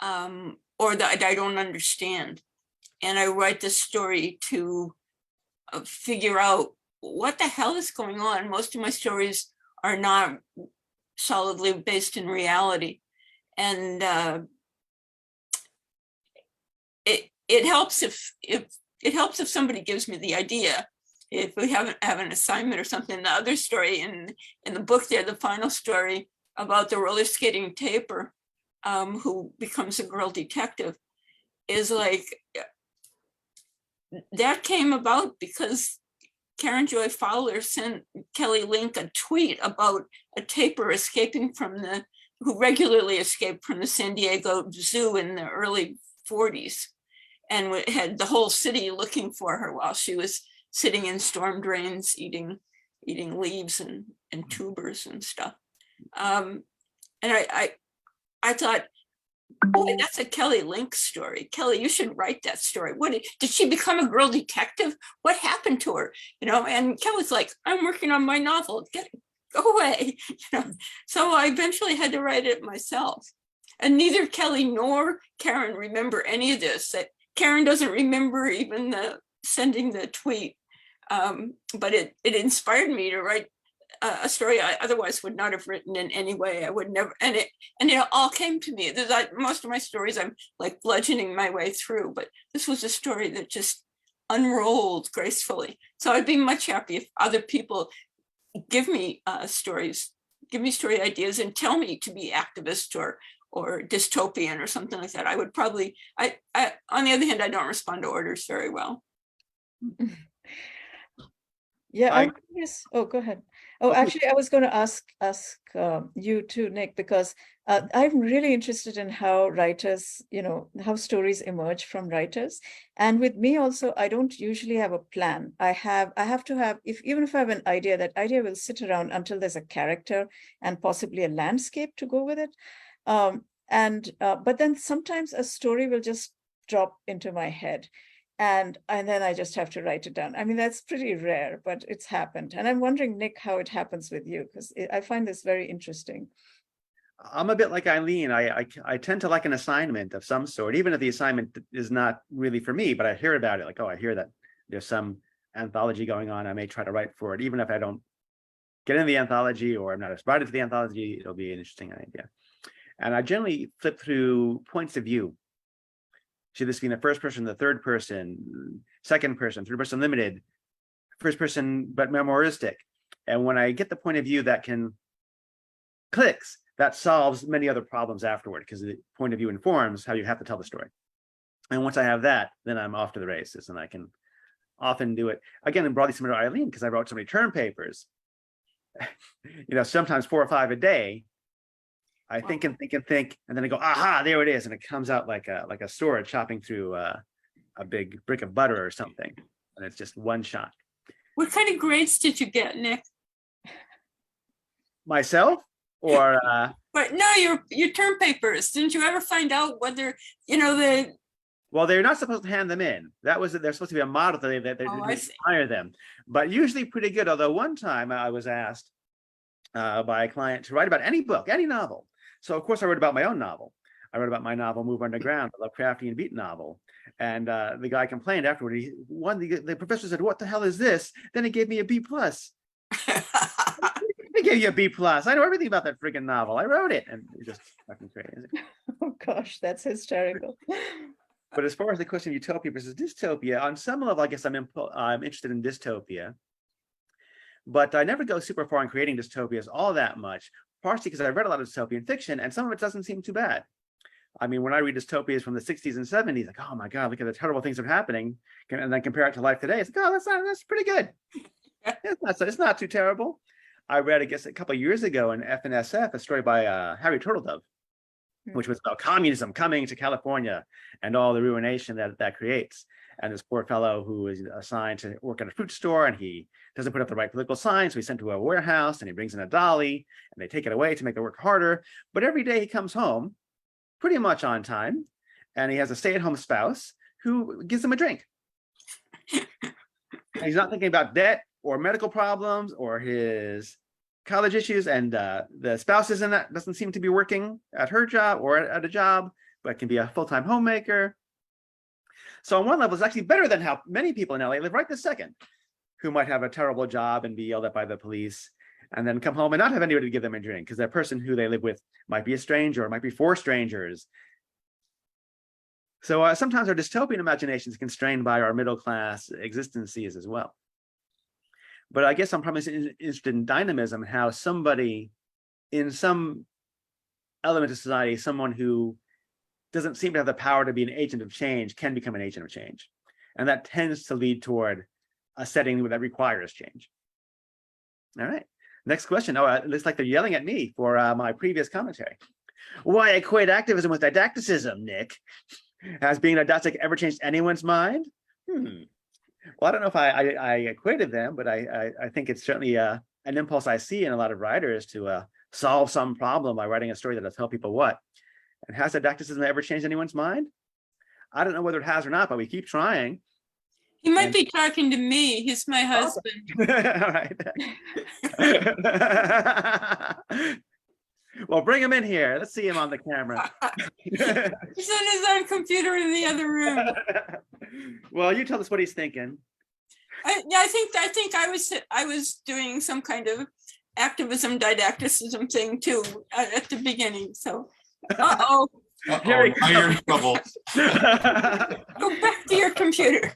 or that I don't understand. And I write the story to figure out what the hell is going on. Most of my stories are not solidly based in reality. And it helps if somebody gives me the idea. If we have an assignment or something. The other story in the book there, the final story about the roller skating taper who becomes a girl detective, is like, that came about because Karen Joy Fowler sent Kelly Link a tweet about a taper who regularly escaped from the San Diego Zoo in the early 40s, and had the whole city looking for her while she was sitting in storm drains, eating leaves and tubers and stuff. And I thought, boy, that's a Kelly Link story. Kelly, you should write that story. Did she become a girl detective? What happened to her? And Kelly's like, I'm working on my novel. Go away. So I eventually had to write it myself. And neither Kelly nor Karen remember any of this. Karen doesn't remember even sending the tweet. But it inspired me to write a story I otherwise would not have written in any way. I would never, and it all came to me. Most of my stories I'm like bludgeoning my way through, but this was a story that just unrolled gracefully. So I'd be much happy if other people give me story ideas and tell me to be activist or dystopian or something like that. I would probably, on the other hand, I don't respond to orders very well. Yeah, I- I'm curious. Oh, go ahead. Oh, actually, I was going to ask you too, Nick, because I'm really interested in how writers, how stories emerge from writers. And with me also, I don't usually have a plan. I have to have, even if I have an idea, that idea will sit around until there's a character and possibly a landscape to go with it. But then sometimes a story will just drop into my head. And then I just have to write it down. I mean, that's pretty rare, but it's happened. And I'm wondering, Nick, how it happens with you, because I find this very interesting. I'm a bit like Eileen. I tend to like an assignment of some sort, even if the assignment is not really for me, but I hear about it, like, oh, I hear that there's some anthology going on. I may try to write for it, even if I don't get in the anthology or I'm not inspired to the anthology, it'll be an interesting idea. And I generally flip through points of view. Should this be in the first person, the third person, second person, third person limited, first person, but memoiristic. And when I get the point of view that can clicks, that solves many other problems afterward, because the point of view informs how you have to tell the story. And once I have that, then I'm off to the races, and I can often do it. Again, and broadly similar to Eileen, because I wrote so many term papers, sometimes 4 or 5 a day. I think and think and think, and then I go, aha, there it is. And it comes out like a sword chopping through a big brick of butter or something. And it's just one shot. What kind of grades did you get, Nick? Myself or But no, your term papers. Didn't you ever find out whether, the well, they're not supposed to hand them in. They're supposed to be a model that they hire them. But usually pretty good. Although one time I was asked by a client to write about any book, any novel. So of course I wrote about my own novel. I wrote about my novel, Move Underground, a Lovecraftian beat novel. And the guy complained afterward. The professor said, "What the hell is this?" Then he gave me a B+. He gave you a B+. I know everything about that friggin' novel. I wrote it. And it's just fucking crazy. Oh gosh, that's hysterical. But as far as the question of utopia versus dystopia, on some level, I guess I'm interested in dystopia. But I never go super far in creating dystopias all that much, partially because I've read a lot of dystopian fiction, and some of it doesn't seem too bad. I mean, when I read dystopias from the 60s and 70s, like, oh my God, look at the terrible things that are happening, and then compare it to life today, it's like, oh, that's pretty good. It's not too terrible. I read, I guess, a couple of years ago in FNSF, a story by Harry Turtledove, which was about communism coming to California and all the ruination that creates. And this poor fellow who is assigned to work at a fruit store, and he doesn't put up the right political signs, so he's sent to a warehouse, and he brings in a dolly, and they take it away to make the work harder. But every day he comes home pretty much on time, and he has a stay-at-home spouse who gives him a drink. And he's not thinking about debt or medical problems or his college issues, and the spouse doesn't seem to be working at her job or at a job, but can be a full-time homemaker. So on one level, it's actually better than how many people in LA live right this second, who might have a terrible job and be yelled at by the police, and then come home and not have anybody to give them a drink, because that person who they live with might be a stranger, or might be 4 strangers. So sometimes our dystopian imagination is constrained by our middle-class existences as well. But I guess I'm probably interested in dynamism, how somebody in some element of society, someone who doesn't seem to have the power to be an agent of change, can become an agent of change. And that tends to lead toward a setting that requires change. All right, next question. Oh, it looks like they're yelling at me for my previous commentary. Why equate activism with didacticism, Nick? Has being didactic ever changed anyone's mind? Well, I don't know if I equated them, but I think it's certainly an impulse I see in a lot of writers to solve some problem by writing a story that'll tell people what. And has didacticism ever changed anyone's mind? I don't know whether it has or not, but we keep trying. He might be talking to me. He's my husband. All right. Well, bring him in here. Let's see him on the camera. He's on his own computer in the other room. Well, you tell us what he's thinking. I think I was doing some kind of activism didacticism thing too at the beginning. So, Now you're in trouble. Go back to your computer.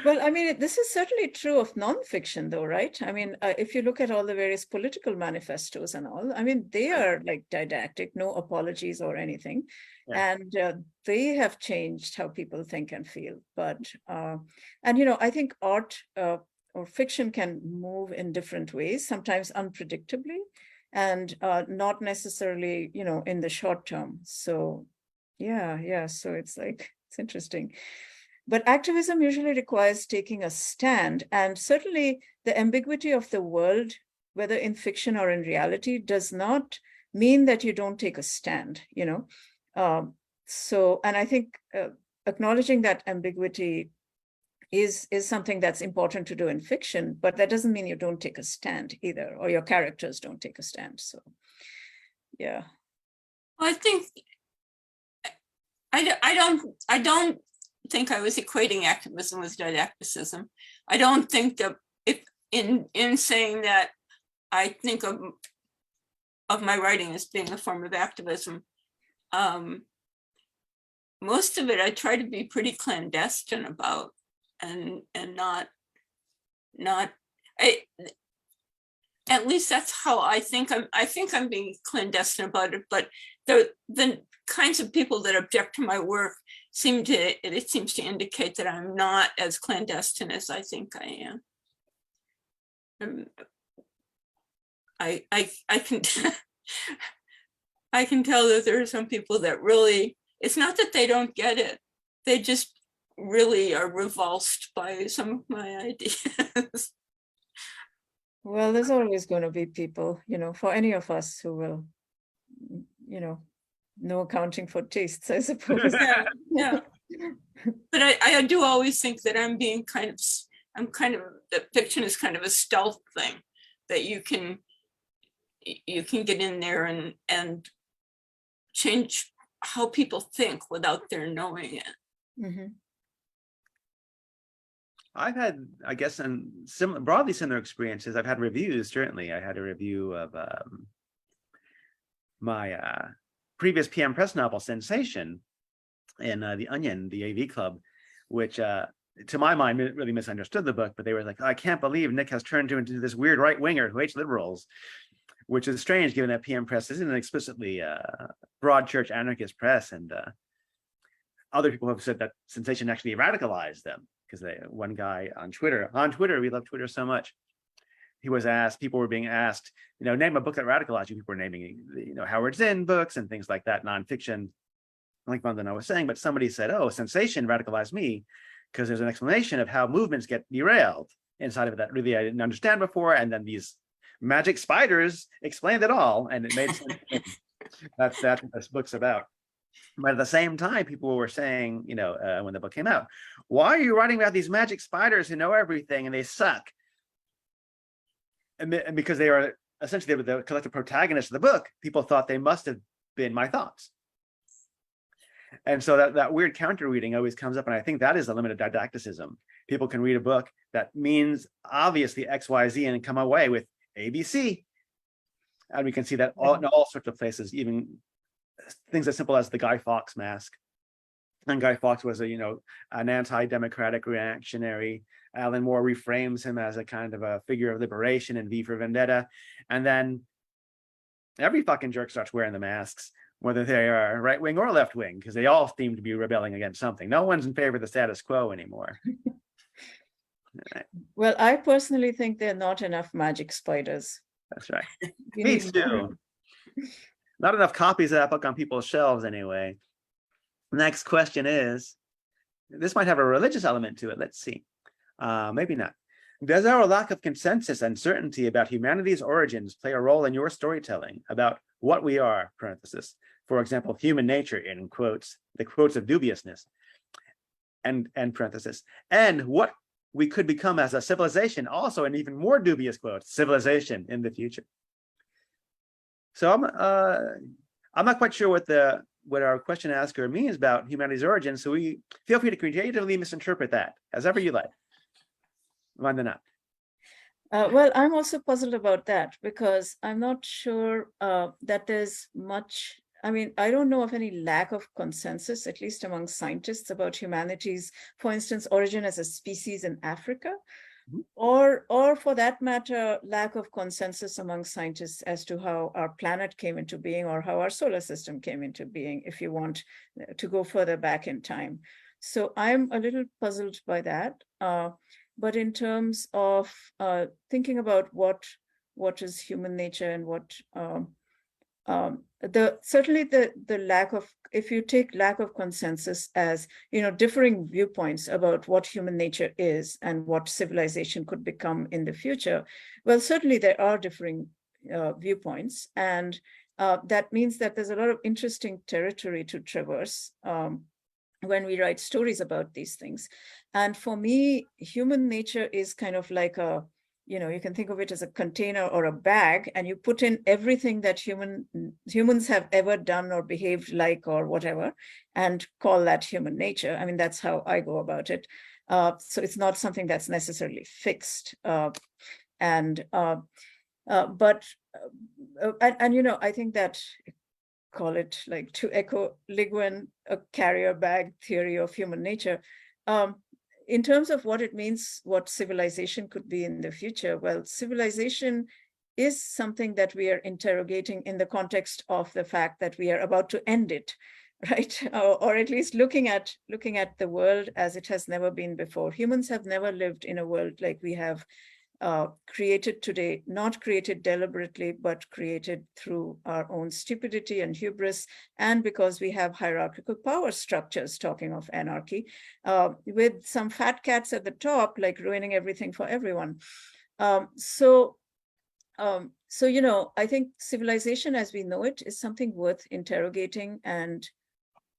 Well, I mean, this is certainly true of nonfiction, though, right? I mean, if you look at all the various political manifestos and all, I mean, they are like didactic, no apologies or anything. Yeah. And they have changed how people think and feel. But, and, you know, I think art or fiction can move in different ways, sometimes unpredictably, and not necessarily, you know, in the short term. So, yeah. So it's like, it's interesting. But activism usually requires taking a stand, and certainly the ambiguity of the world, whether in fiction or in reality, does not mean that you don't take a stand, you know. So, and I think acknowledging that ambiguity is something that's important to do in fiction, but that doesn't mean you don't take a stand either, or your characters don't take a stand. So, yeah. I think I don't think I was equating activism with didacticism. I don't think that if in saying that I think of my writing as being a form of activism, most of it I try to be pretty clandestine about, and not at least that's how I think I'm being clandestine about it. But the kinds of people that object to my work seems to indicate that I'm not as clandestine as I think I am. I can I can tell that there are some people that really, it's not that they don't get it, they just really are revulsed by some of my ideas. Well, there's always going to be people, you know, for any of us who will, you know, no accounting for tastes, I suppose. Yeah. But I do always think that that fiction is kind of a stealth thing, that you can get in there and change how people think without their knowing it. Mm-hmm. I've had, I guess, broadly similar experiences. I've had reviews, certainly. I had a review of my previous PM Press novel, Sensation, in The Onion, the AV Club, which, to my mind, really misunderstood the book, but they were like, oh, I can't believe Nick has turned into this weird right-winger who hates liberals, which is strange, given that PM Press isn't an explicitly broad church anarchist press, and other people have said that Sensation actually radicalized them. Because one guy on Twitter, we love Twitter so much. People were being asked, you know, name a book that radicalized you. People were naming, you know, Howard Zinn books and things like that, nonfiction, like Vandana was saying. But somebody said, oh, Sensation radicalized me, because there's an explanation of how movements get derailed inside of that. Really, I didn't understand before. And then these magic spiders explained it all, and it made sense. That's what this book's about. But at the same time, people were saying, you know, when the book came out, why are you writing about these magic spiders who know everything and they suck? And because they are essentially the collective protagonists of the book, people thought they must have been my thoughts. And so that weird counter reading always comes up. And I think that is the limit of didacticism. People can read a book that means obviously X, Y, Z and come away with ABC. And we can see that in all sorts of places, even things as simple as the Guy Fawkes mask. And Guy Fawkes was an anti-democratic reactionary. Alan Moore reframes him as a kind of a figure of liberation in V for Vendetta. And then every fucking jerk starts wearing the masks, whether they are right wing or left wing, because they all seem to be rebelling against something. No one's in favor of the status quo anymore. Well, I personally think there are not enough magic spiders. That's right. Me too. Not enough copies of that book on people's shelves anyway. Next question is, this might have a religious element to it. Let's see. Maybe not. Does our lack of consensus and certainty about humanity's origins play a role in your storytelling about what we are, parenthesis, for example, human nature, in quotes, the quotes of dubiousness, and parenthesis, and what we could become as a civilization, also in even more dubious quotes, civilization in the future? So I'm not quite sure what our question asker means about humanity's origins, so we feel free to creatively misinterpret that as ever you like. Vandana. Well, I'm also puzzled about that, because I'm not sure that there's much I mean, I don't know of any lack of consensus, at least among scientists, about humanity's, for instance, origin as a species in Africa, or for that matter, lack of consensus among scientists as to how our planet came into being or how our solar system came into being, if you want to go further back in time. So I'm a little puzzled by that. But in terms of thinking about what is human nature and what certainly the lack of, if you take lack of consensus as, differing viewpoints about what human nature is and what civilization could become in the future, well, certainly there are differing viewpoints, and that means that there's a lot of interesting territory to traverse when we write stories about these things. And for me, human nature is kind of like a, you can think of it as a container or a bag, and you put in everything that humans have ever done or behaved like or whatever, and call that human nature. I mean, that's how I go about it. So it's not something that's necessarily fixed. I think that, call it, like, to echo Le Guin, a carrier bag theory of human nature. In terms of what it means, what civilization could be in the future, well, civilization is something that we are interrogating in the context of the fact that we are about to end it, right? Or at least looking at the world as it has never been before. Humans have never lived in a world like we have created today, not created deliberately, but created through our own stupidity and hubris, and because we have hierarchical power structures, talking of anarchy, with some fat cats at the top, like ruining everything for everyone. So I think civilization as we know it is something worth interrogating and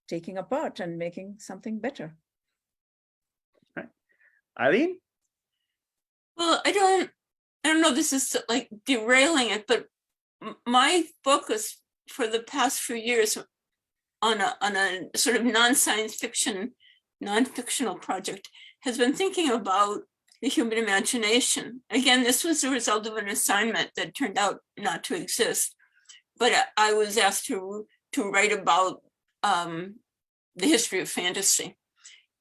taking apart and making something better. Right. Eileen? Well, I don't know, this is like derailing it, but my focus for the past few years on a sort of non-science fiction, non-fictional project has been thinking about the human imagination. Again, this was the result of an assignment that turned out not to exist, but I was asked to write about the history of fantasy.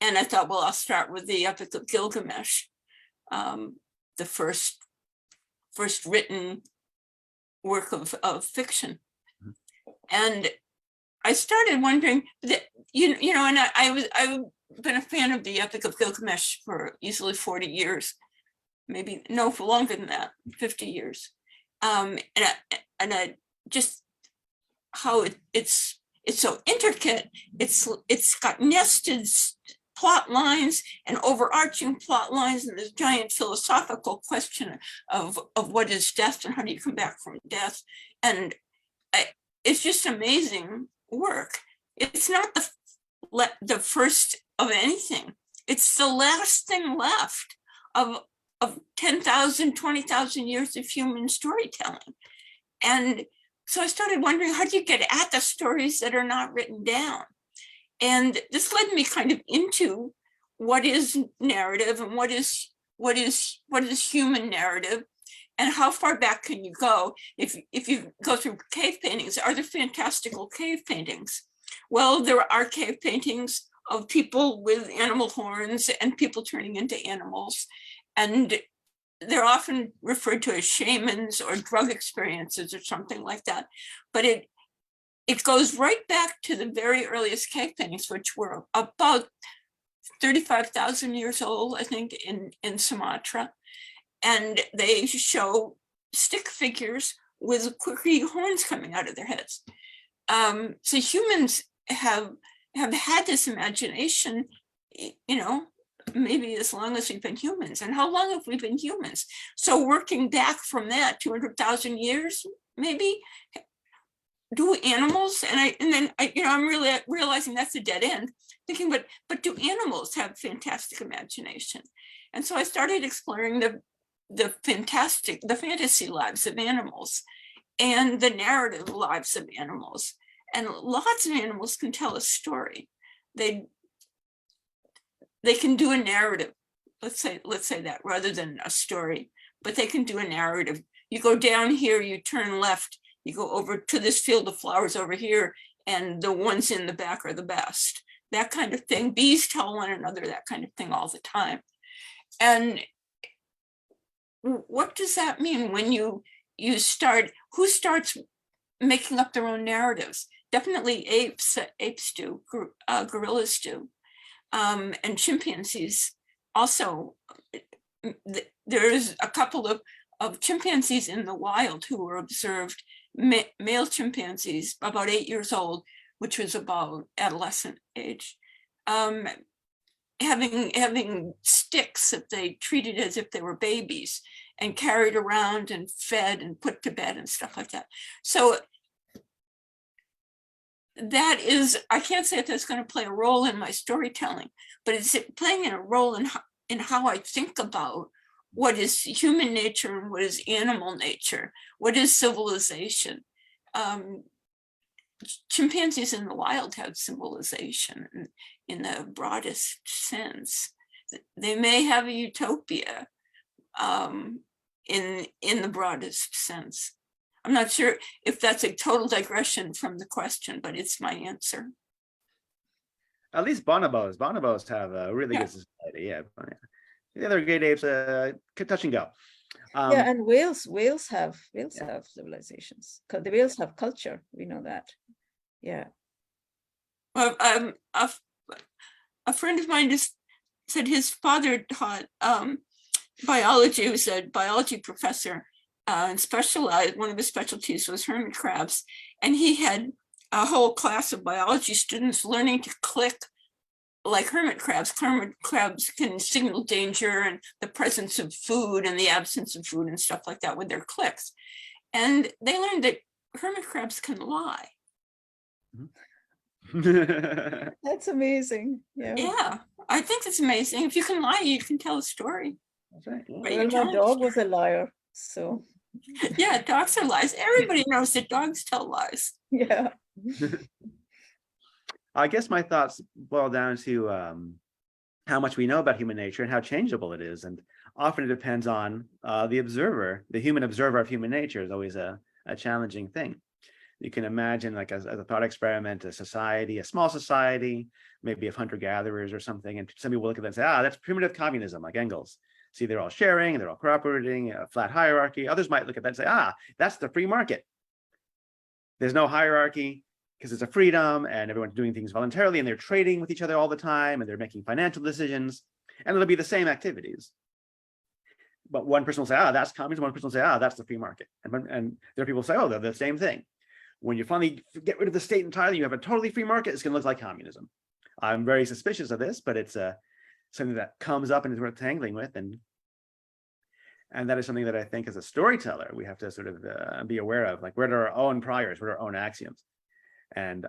And I thought, well, I'll start with the Epic of Gilgamesh. The first written work of fiction. And I started wondering that, and I've been a fan of the Epic of Gilgamesh for easily 40 years, maybe, no, for longer than that, 50 years. And I just, how it's so intricate, it's got nested plot lines and overarching plot lines, and this giant philosophical question of what is death and how do you come back from death. And it's just amazing work. It's not the first of anything. It's the last thing left of 10,000, 20,000 years of human storytelling. And so I started wondering, how do you get at the stories that are not written down? And this led me kind of into what is narrative and what is human narrative, and how far back can you go? If you go through cave paintings, are there fantastical cave paintings? Well, there are cave paintings of people with animal horns and people turning into animals, and they're often referred to as shamans or drug experiences or something like that. But it goes right back to the very earliest cave paintings, which were about 35,000 years old, I think, in Sumatra. And they show stick figures with quirky horns coming out of their heads. So humans have had this imagination, maybe as long as we've been humans. And how long have we been humans? So working back from that, 200,000 years, maybe. Do animals, and then I'm really realizing that's a dead end, thinking, but do animals have fantastic imagination? And so I started exploring the fantasy lives of animals and the narrative lives of animals. And lots of animals can tell a story. They can do a narrative, let's say that, rather than a story, but they can do a narrative. You go down here, you turn left, you go over to this field of flowers over here, and the ones in the back are the best, that kind of thing. Bees tell one another that kind of thing all the time. And what does that mean when you start, who starts making up their own narratives? Definitely apes do, gorillas do, and chimpanzees also. There's a couple of chimpanzees in the wild who were observed, male chimpanzees about 8 years old, which was about adolescent age, having sticks that they treated as if they were babies and carried around and fed and put to bed and stuff like that. So that is, I can't say if that's going to play a role in my storytelling, but it's playing a role in how I think about what is human nature and what is animal nature, what is civilization. Chimpanzees in the wild have civilization in the broadest sense. They may have a utopia in the broadest sense. I'm not sure if that's a total digression from the question, but it's my answer. At least bonobos have a really good society. Yeah. The other great apes touch and go. Yeah, and whales have civilizations. The whales have culture. We know that. Yeah. Well, a friend of mine just said his father taught biology. He was a biology professor and specialized. One of his specialties was hermit crabs, and he had a whole class of biology students learning to click like hermit crabs. Hermit crabs can signal danger and the presence of food and the absence of food and stuff like that with their clicks. And they learned that hermit crabs can lie. That's amazing. Yeah. Yeah, I think it's amazing. If you can lie, you can tell a story. That's right. Yeah. Well, my dog was a liar, so. Yeah, dogs are lies. Everybody knows that dogs tell lies. Yeah. I guess my thoughts boil down to how much we know about human nature and how changeable it is. And often it depends on the observer. The human observer of human nature is always a challenging thing. You can imagine, like as a thought experiment, a society, a small society, maybe of hunter-gatherers or something. And some people look at that and say, that's primitive communism, like Engels. See, they're all sharing, they're all cooperating, a flat hierarchy. Others might look at that and say, that's the free market. There's no hierarchy, because it's a freedom and everyone's doing things voluntarily and they're trading with each other all the time and they're making financial decisions and it'll be the same activities. But one person will say, that's communism. One person will say, that's the free market. And there are people who say, they're the same thing. When you finally get rid of the state entirely, you have a totally free market, it's going to look like communism. I'm very suspicious of this, but it's something that comes up and is worth tangling with. And that is something that I think as a storyteller, we have to sort of be aware of, like, what are our own priors, what are our own axioms? And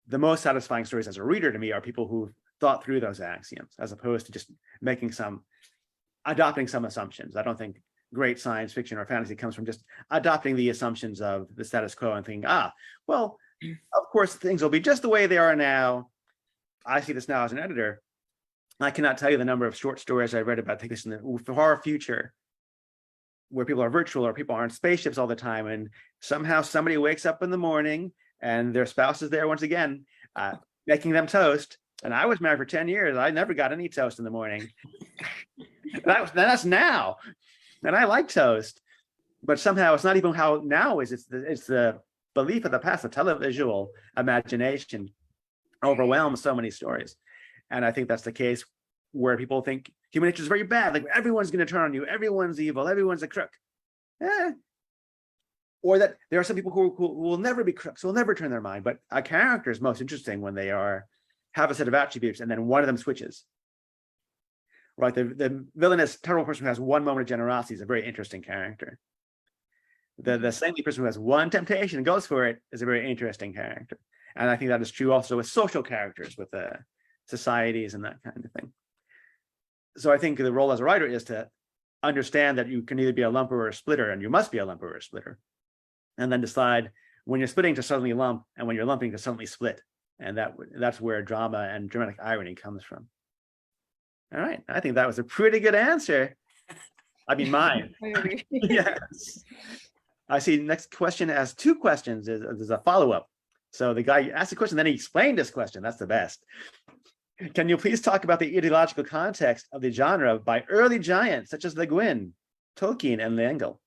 the most satisfying stories as a reader to me are people who've thought through those axioms, as opposed to just adopting some assumptions. I don't think great science fiction or fantasy comes from just adopting the assumptions of the status quo and thinking, well, of course, things will be just the way they are now. I see this now as an editor. I cannot tell you the number of short stories I've read about take this in the far future, where people are virtual or people are on spaceships all the time, and somehow somebody wakes up in the morning and their spouse is there once again, making them toast. And I was married for 10 years. I never got any toast in the morning. That's now. And I like toast. But somehow it's not even how now is. It's the belief of the past. The televisual imagination overwhelms so many stories. And I think that's the case where people think human nature is very bad. Like, everyone's going to turn on you. Everyone's evil. Everyone's a crook. Or that there are some people who will never be crooks, will never turn their mind. But a character is most interesting when they have a set of attributes and then one of them switches. Right? The villainous, terrible person who has one moment of generosity is a very interesting character. The saintly person who has one temptation and goes for it is a very interesting character. And I think that is true also with social characters, with societies and that kind of thing. So I think the role as a writer is to understand that you can either be a lumper or a splitter, and you must be a lumper or a splitter. And then decide when you're splitting to suddenly lump and when you're lumping to suddenly split. And that's where drama and dramatic irony comes from. All right, I think that was a pretty good answer. I mean, mine. Yes. I see next question has two questions. There's a follow-up. So the guy asked a question, then he explained his question. That's the best. Can you please talk about the ideological context of the genre by early giants such as Le Guin, Tolkien, and L'Engle?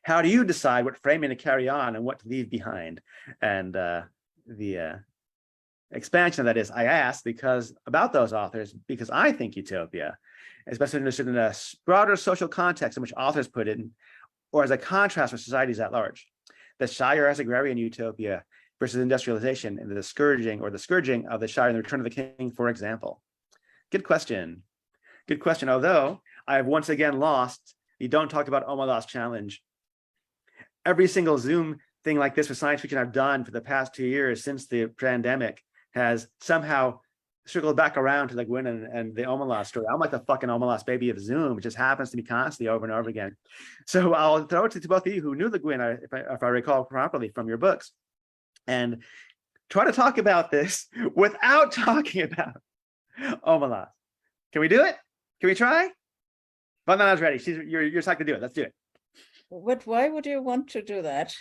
How do you decide what framing to carry on and what to leave behind? And the expansion of that is, I asked about those authors because I think Utopia, especially understood in a broader social context in which authors put in, or as a contrast for societies at large. The Shire as agrarian utopia versus industrialization and the scourging of the Shire and the Return of the King, for example. Good question. Good question. Although I have once again lost the Don't Talk About Omelas challenge. Every single Zoom thing like this for science fiction I've done for the past 2 years since the pandemic has somehow circled back around to Le Guin and the Omelas story. I'm like the fucking Omelas baby of Zoom. It just happens to be constantly over and over again. So I'll throw it to both of you who knew Le Guin, if I recall properly from your books, and try to talk about this without talking about Omelas. Can we do it? Can we try? Vandana's ready. You're psyched to do it. Let's do it. But why would you want to do that?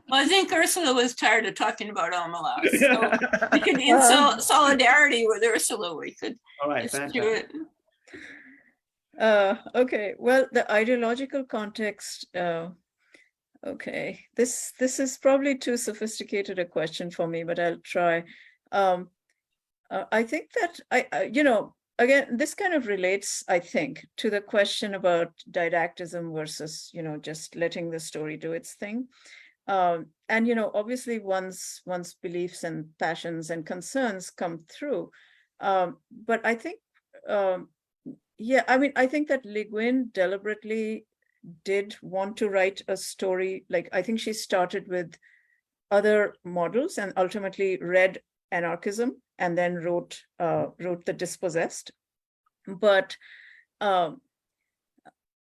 Well, I think Ursula was tired of talking about Omelas. So we could, in solidarity with Ursula, we could All right, just do it. Okay, well, the ideological context, okay, this is probably too sophisticated a question for me, but I'll try. I think that again, this kind of relates, I think, to the question about didactism versus, just letting the story do its thing. And, obviously one's beliefs and passions and concerns come through. But I think, I think that Le Guin deliberately did want to write a story. Like, I think she started with other models and ultimately read anarchism and then wrote The Dispossessed. But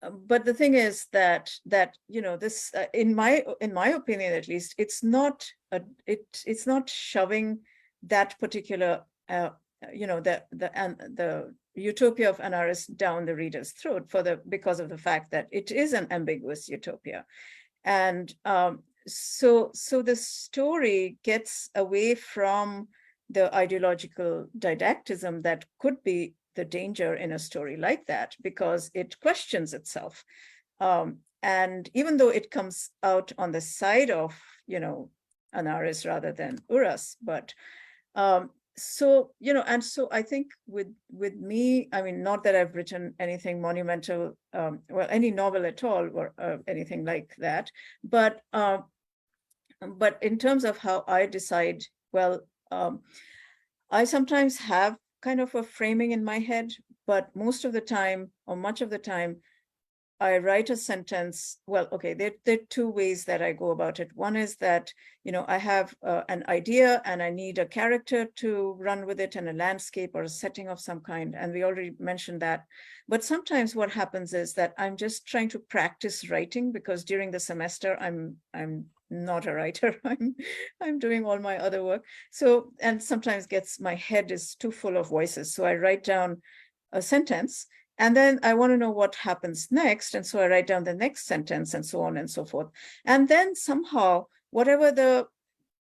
the thing is that this in my opinion, at least, it's not shoving that particular the utopia of Anaris down the reader's throat because of the fact that it is an ambiguous utopia. And so the story gets away from the ideological didactism that could be the danger in a story like that, because it questions itself. And even though it comes out on the side of, Anaris rather than Uras, but so I think with me, I mean, not that I've written anything monumental, any novel at all or anything like that, but in terms of how I decide, I sometimes have kind of a framing in my head, but most of the time, or much of the time, I write a sentence. Well, okay, there are two ways that I go about it. One is that, I have an idea and I need a character to run with it and a landscape or a setting of some kind. And we already mentioned that. But sometimes what happens is that I'm just trying to practice writing, because during the semester, I'm not a writer. I'm doing all my other work. So, and sometimes my head is too full of voices. So I write down a sentence and then I want to know what happens next. And so I write down the next sentence and so on and so forth. And then somehow, whatever the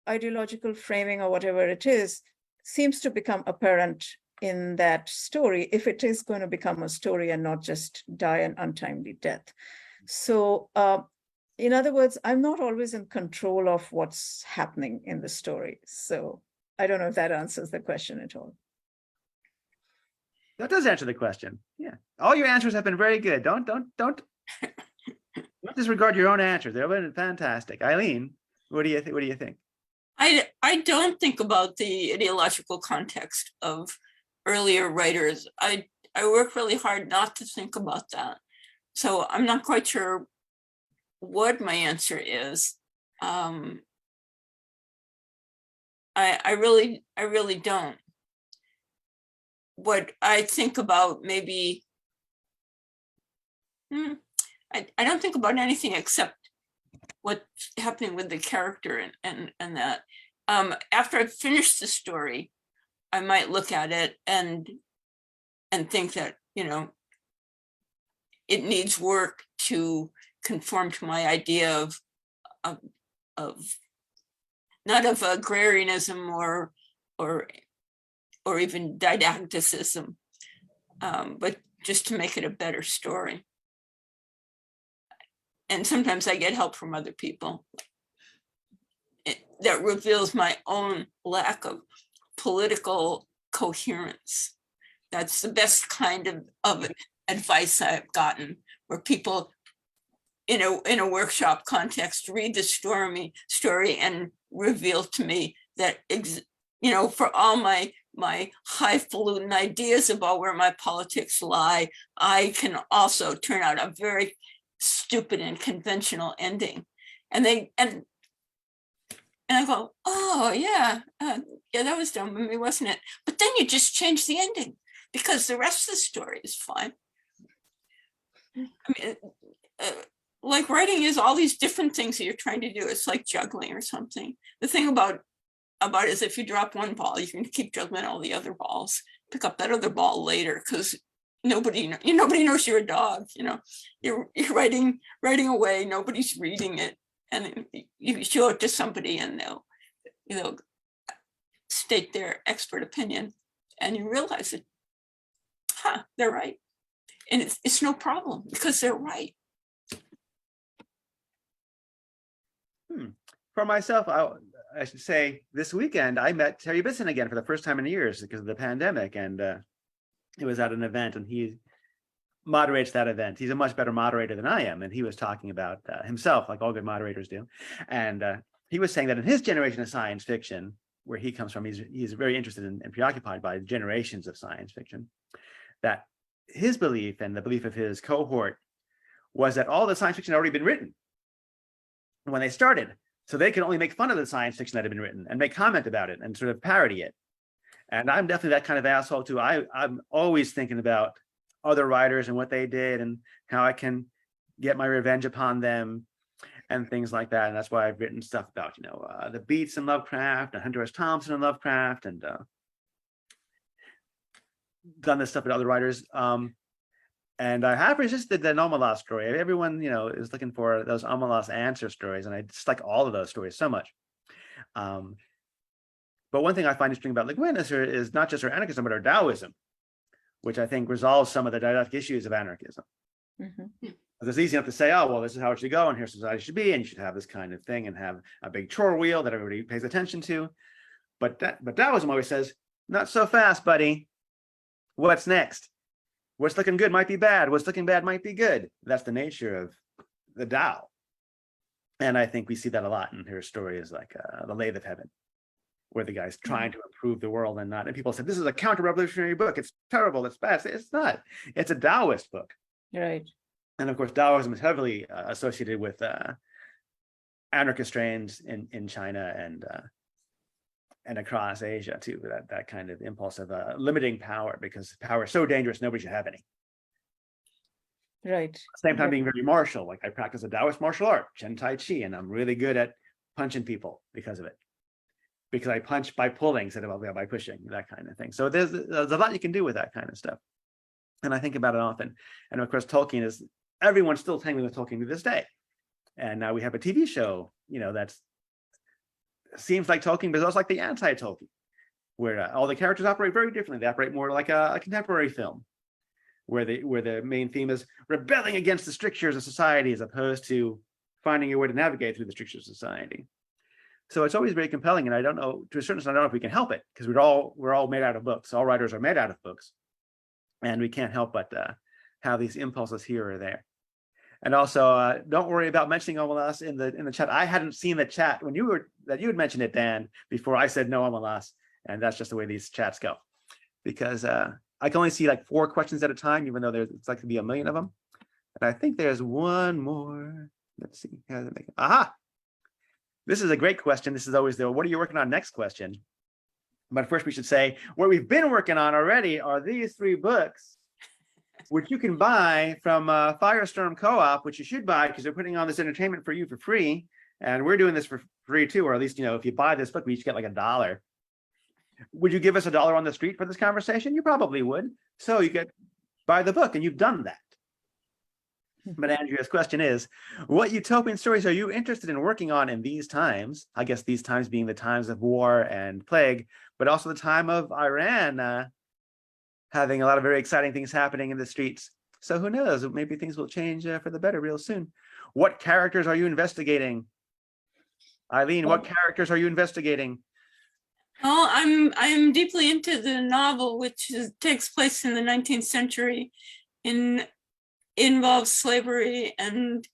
ideological framing or whatever it is, seems to become apparent in that story, if it is going to become a story and not just die an untimely death. So, in other words, I'm not always in control of what's happening in the story. So I don't know if that answers the question at all. That does answer the question. Yeah. All your answers have been very good. Don't disregard your own answers. They've been fantastic. Eileen, what do you think? I don't think about the ideological context of earlier writers. I work really hard not to think about that. So I'm not quite sure what my answer is. I really don't. What I think about, maybe, I don't think about anything except what's happening with the character and that. After I've finished the story, I might look at it and think that, it needs work to conform to my idea of of not of agrarianism or even didacticism, but just to make it a better story. And sometimes I get help from other people. That reveals my own lack of political coherence. That's the best kind of advice I've gotten, where people in a workshop context read the story and reveal to me that, for all my highfalutin ideas about where my politics lie, I can also turn out a very stupid and conventional ending. And I go, oh yeah, that was dumb of me, wasn't it? But then you just change the ending because the rest of the story is fine. I mean, like writing is all these different things that you're trying to do. It's like juggling or something. The thing about it is, if you drop one ball, you can keep juggling all the other balls. Pick up that other ball later, because nobody knows you're a dog. You're writing away. Nobody's reading it, and you show it to somebody, and they'll state their expert opinion, and you realize that, they're right, and it's no problem because they're right. For myself, I should say this weekend, I met Terry Bisson again for the first time in years because of the pandemic. And it was at an event, and he moderates that event. He's a much better moderator than I am. And he was talking about himself, like all good moderators do. And he was saying that in his generation of science fiction, where he comes from, he's very interested in and preoccupied by generations of science fiction, that his belief and the belief of his cohort was that all the science fiction had already been written when they started. So they could only make fun of the science fiction that had been written and make comment about it and sort of parody it. And I'm definitely that kind of asshole too. I'm always thinking about other writers and what they did and how I can get my revenge upon them and things like that. And that's why I've written stuff about, the beats in Lovecraft and Hunter S. Thompson in Lovecraft, and done this stuff with other writers. And I have resisted the Anomalos story. Everyone, is looking for those Anomalos answer stories, and I just like all of those stories so much. But one thing I find interesting about Le Guin is not just her anarchism, but her Taoism, which I think resolves some of the didactic issues of anarchism. Mm-hmm. It's easy enough to say, oh, well, this is how it should go, and here's society should be, and you should have this kind of thing, and have a big chore wheel that everybody pays attention to. But Taoism always says, not so fast, buddy. What's next? What's looking good might be bad. What's looking bad might be good. That's the nature of the Tao. And I think we see that a lot in her stories, like The Lathe of Heaven, where the guy's trying to improve the world and people said, this is a counter-revolutionary book. It's terrible. It's bad. It's not. It's a Taoist book. Right. And of course, Taoism is heavily associated with anarchist strains in China and across Asia too, that kind of impulse of limiting power, because power is so dangerous, nobody should have any. Right. At the same time, being very martial, like I practice a Taoist martial art, Chen Tai Chi, and I'm really good at punching people because of it. Because I punch by pulling instead of by pushing, that kind of thing. So there's a lot you can do with that kind of stuff. And I think about it often. And of course, everyone's still tangling with Tolkien to this day. And now we have a TV show, that's seems like Tolkien, but it's also like the anti-Tolkien, where all the characters operate very differently. They operate more like a contemporary film, where the main theme is rebelling against the strictures of society as opposed to finding a way to navigate through the strictures of society. So it's always very compelling, and I don't know, to a certain extent, I don't know if we can help it, because we're all made out of books. All writers are made out of books, and we can't help but have these impulses here or there. And also, don't worry about mentioning Omelas in the chat. I hadn't seen the chat when you had mentioned it, Dan, before I said no Omelas, and that's just the way these chats go. Because I can only see like 4 questions at a time, even though it's like to be a million of them. And I think there's one more. Let's see. How does it make it? Aha! This is a great question. This is always the what are you working on next question. But first, we should say what we've been working on already are these 3 books, which you can buy from Firestorm Co-op, which you should buy because they're putting on this entertainment for you for free. And we're doing this for free too, or at least, if you buy this book, we each get like $1. Would you give us $1 on the street for this conversation? You probably would. So you buy the book, and you've done that. But Andrea's question is, what utopian stories are you interested in working on in these times? I guess these times being the times of war and plague, but also the time of Iran having a lot of very exciting things happening in the streets. So who knows, maybe things will change for the better real soon. What characters are you investigating? Eileen, what characters are you investigating? Oh, I'm deeply into the novel, which takes place in the 19th century, involves slavery and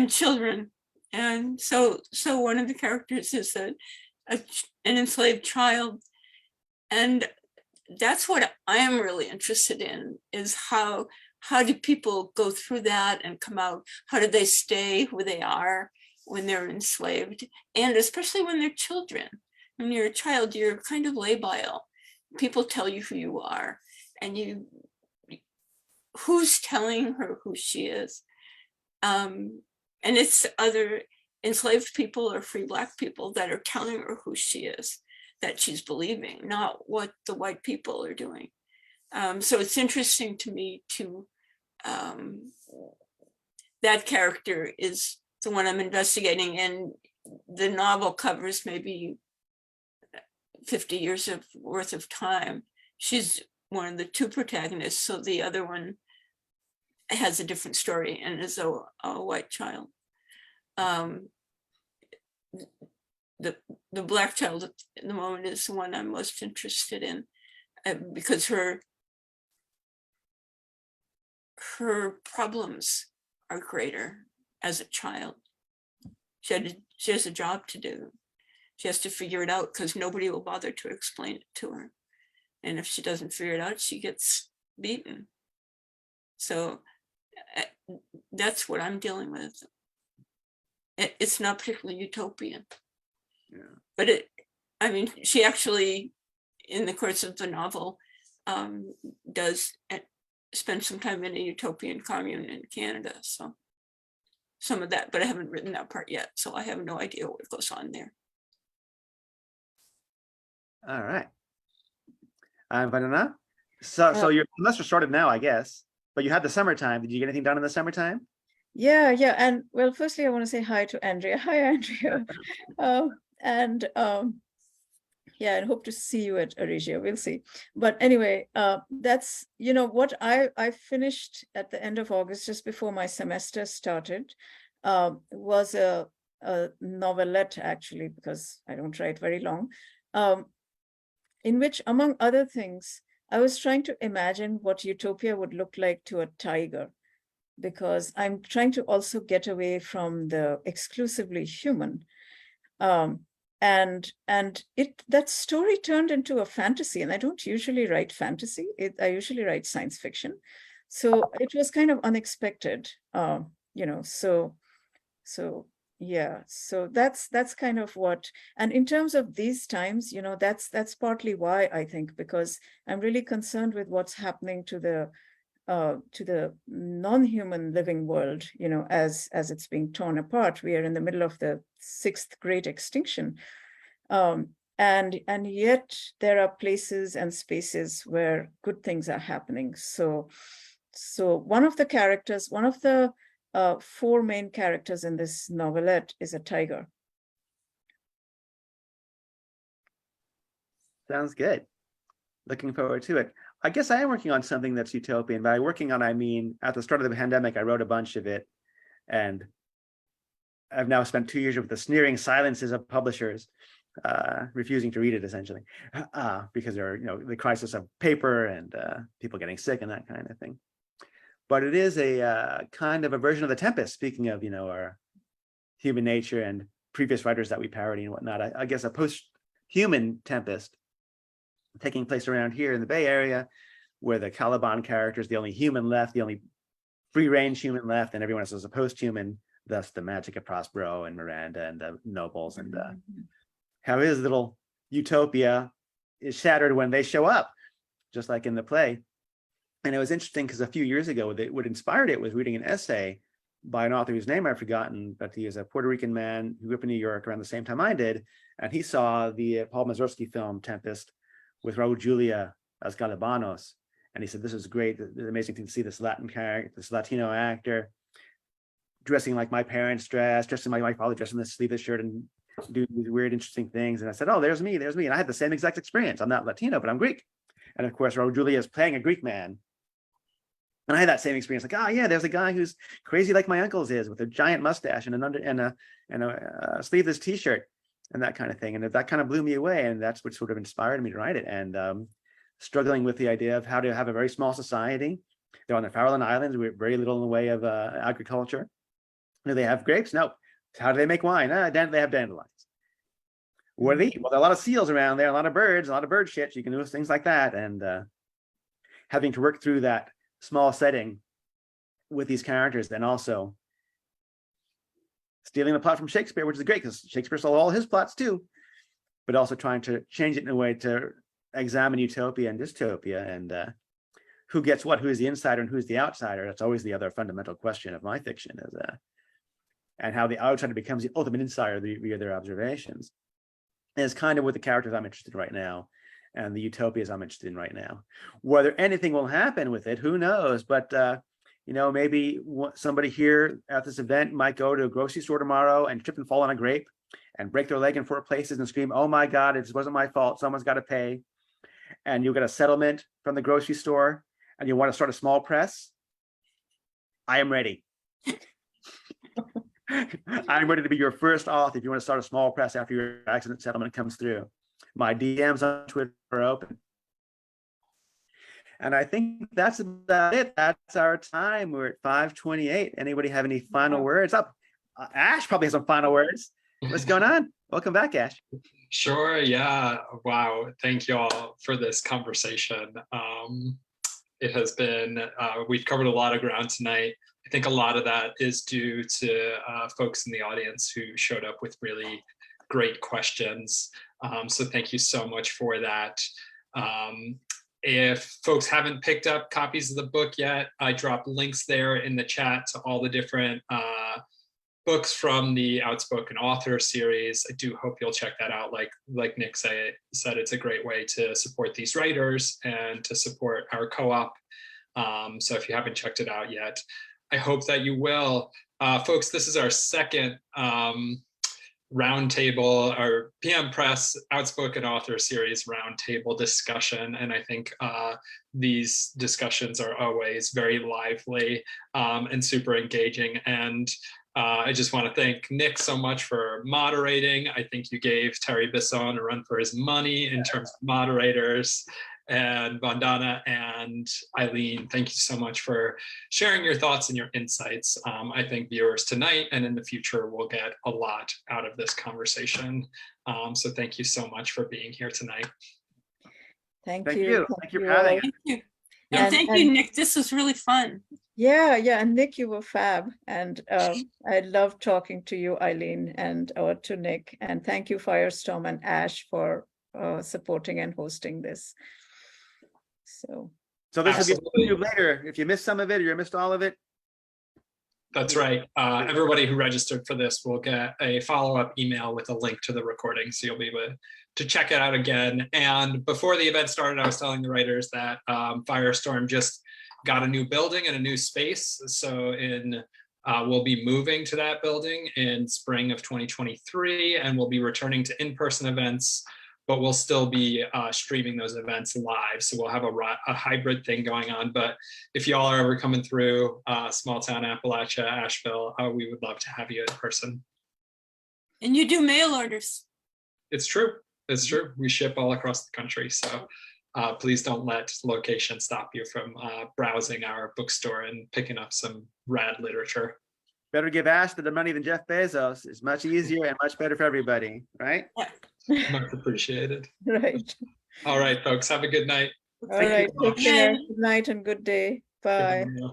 children, and so one of the characters is an enslaved child, and that's what I am really interested in, is how do people go through that and come out? How do they stay who they are when they're enslaved, and especially when they're children? When you're a child, you're kind of labile. People tell you who you are, and who's telling her who she is? And it's other enslaved people or free Black people that are telling her who she is, that she's believing, not what the white people are doing. So it's interesting to me to, that character is the one I'm investigating, and the novel covers maybe 50 years worth of time. She's one of the two protagonists, so the other one has a different story and is a white child. The Black child at the moment is the one I'm most interested in, because her problems are greater as a child. She has a job to do. She has to figure it out because nobody will bother to explain it to her. And if she doesn't figure it out, she gets beaten. So that's what I'm dealing with. It's not particularly utopian. Yeah. But she actually, in the course of the novel, does spend some time in a utopian commune in Canada. So some of that, but I haven't written that part yet. So I have no idea what goes on there. All right. Vandana, so your semester started now, I guess, but you had the summertime. Did you get anything done in the summertime? Yeah. And well, firstly, I want to say hi to Andrea. Hi, Andrea. And hope to see you at Arigia. We'll see. But anyway, that's, what I finished at the end of August, just before my semester started, was a novelette, actually, because I don't write very long, in which, among other things, I was trying to imagine what utopia would look like to a tiger, because I'm trying to also get away from the exclusively human. And that story turned into a fantasy, and I don't usually write fantasy. I usually write science fiction. So it was kind of unexpected, so that's kind of what, and in terms of these times, that's partly why, I think, because I'm really concerned with what's happening to the non-human living world, as it's being torn apart. We are in the middle of the 6th great extinction. And yet there are places and spaces where good things are happening. So one of the 4 main characters in this novelette is a tiger. Sounds good. Looking forward to it. I guess I am working on something that's utopian. By working on, I mean, at the start of the pandemic, I wrote a bunch of it, and I've now spent 2 years with the sneering silences of publishers, refusing to read it, essentially, because there are, the crisis of paper and people getting sick and that kind of thing. But it is a kind of a version of The Tempest, speaking of, our human nature and previous writers that we parody and whatnot. I guess a post-human Tempest taking place around here in the Bay Area, where the Caliban character is the only human left, the only free-range human left, and everyone else is a post-human, thus the magic of Prospero and Miranda and the nobles, and how his little utopia is shattered when they show up, just like in the play. And it was interesting because a few years ago, what inspired it was reading an essay by an author whose name I've forgotten, but he is a Puerto Rican man who grew up in New York around the same time I did, and he saw the Paul Mazursky film Tempest with Raul Julia as Galibanos, And he said, this was great, the amazing thing to see this Latin character, this Latino actor dressing like my parents dressed, dressing like my father, dressed in this sleeveless shirt and do these weird, interesting things. And I said, oh, there's me. And I had the same exact experience. I'm not Latino, but I'm Greek. And of course, Raul Julia is playing a Greek man. And I had that same experience, like, oh yeah, there's a guy who's crazy like my uncle's is, with a giant mustache and a sleeveless t-shirt and that kind of thing. And that kind of blew me away. And that's what sort of inspired me to write it. And struggling with the idea of how to have a very small society. They're on the Farallon Islands, with very little in the way of agriculture. Do they have grapes? No. How do they make wine? They have dandelions. What do they eat? Well, there are a lot of seals around there, a lot of birds, a lot of bird shit. So you can do things like that. And having to work through that small setting with these characters, and also stealing the plot from Shakespeare, which is great because Shakespeare stole all his plots too, but also trying to change it in a way to examine utopia and dystopia, and who gets what, who's the insider and who's the outsider. That's always the other fundamental question of my fiction, is and how the outsider becomes the ultimate insider via their observations. And it's kind of with the characters I'm interested in right now, and the utopias I'm interested in right now. Whether anything will happen with it, who knows? But maybe somebody here at this event might go to a grocery store tomorrow and trip and fall on a grape and break their leg in 4 places and scream, oh my God, it wasn't my fault, someone's got to pay. And you'll get a settlement from the grocery store, and you want to start a small press. I am ready. I'm ready to be your first author if you want to start a small press after your accident settlement comes through. My DMs on Twitter are open. And I think that's about it. That's our time. We're at 5:28. Anybody have any final words? Ash probably has some final words. What's going on? Welcome back, Ash. Sure. Yeah. Wow. Thank you all for this conversation. It has been, we've covered a lot of ground tonight. I think a lot of that is due to folks in the audience who showed up with really great questions. So thank you so much for that. If folks haven't picked up copies of the book yet, I dropped links there in the chat to all the different books from the Outspoken Authors series. I do hope you'll check that out. Like Nick said, it's a great way to support these writers and to support our co-op. So if you haven't checked it out yet, I hope that you will. Folks, this is our second roundtable, our PM Press Outspoken Author Series roundtable discussion. And I think these discussions are always very lively and super engaging. And I just want to thank Nick so much for moderating. I think you gave Terry Bisson a run for his money in terms of moderators. And Vandana and Eileen, thank you so much for sharing your thoughts and your insights. I think viewers tonight and in the future will get a lot out of this conversation. So thank you so much for being here tonight. Thank you. Thank you for having us. Thank you. And thank you, Nick. This was really fun. Yeah, and Nick, you were fab. And I loved talking to you, Eileen, and to Nick. And thank you, Firestorm and Ash, for supporting and hosting this. So this will be on YouTube later. If you missed some of it or you missed all of it. That's right. Everybody who registered for this will get a follow-up email with a link to the recording, so you'll be able to check it out again. And before the event started, I was telling the writers that Firestorm just got a new building and a new space. So we'll be moving to that building in spring of 2023, and we'll be returning to in-person events, but we'll still be streaming those events live. So we'll have a hybrid thing going on. But if y'all are ever coming through small town Appalachia, Asheville, we would love to have you in person. And you do mail orders. It's true. It's true. We ship all across the country. So please don't let location stop you from browsing our bookstore and picking up some rad literature. Better give Ash the money than Jeff Bezos. It's much easier and much better for everybody, right? Yeah. Much appreciated. Right. All right, folks. Have a good night. All right. Take care. Good night and good day. Bye. Good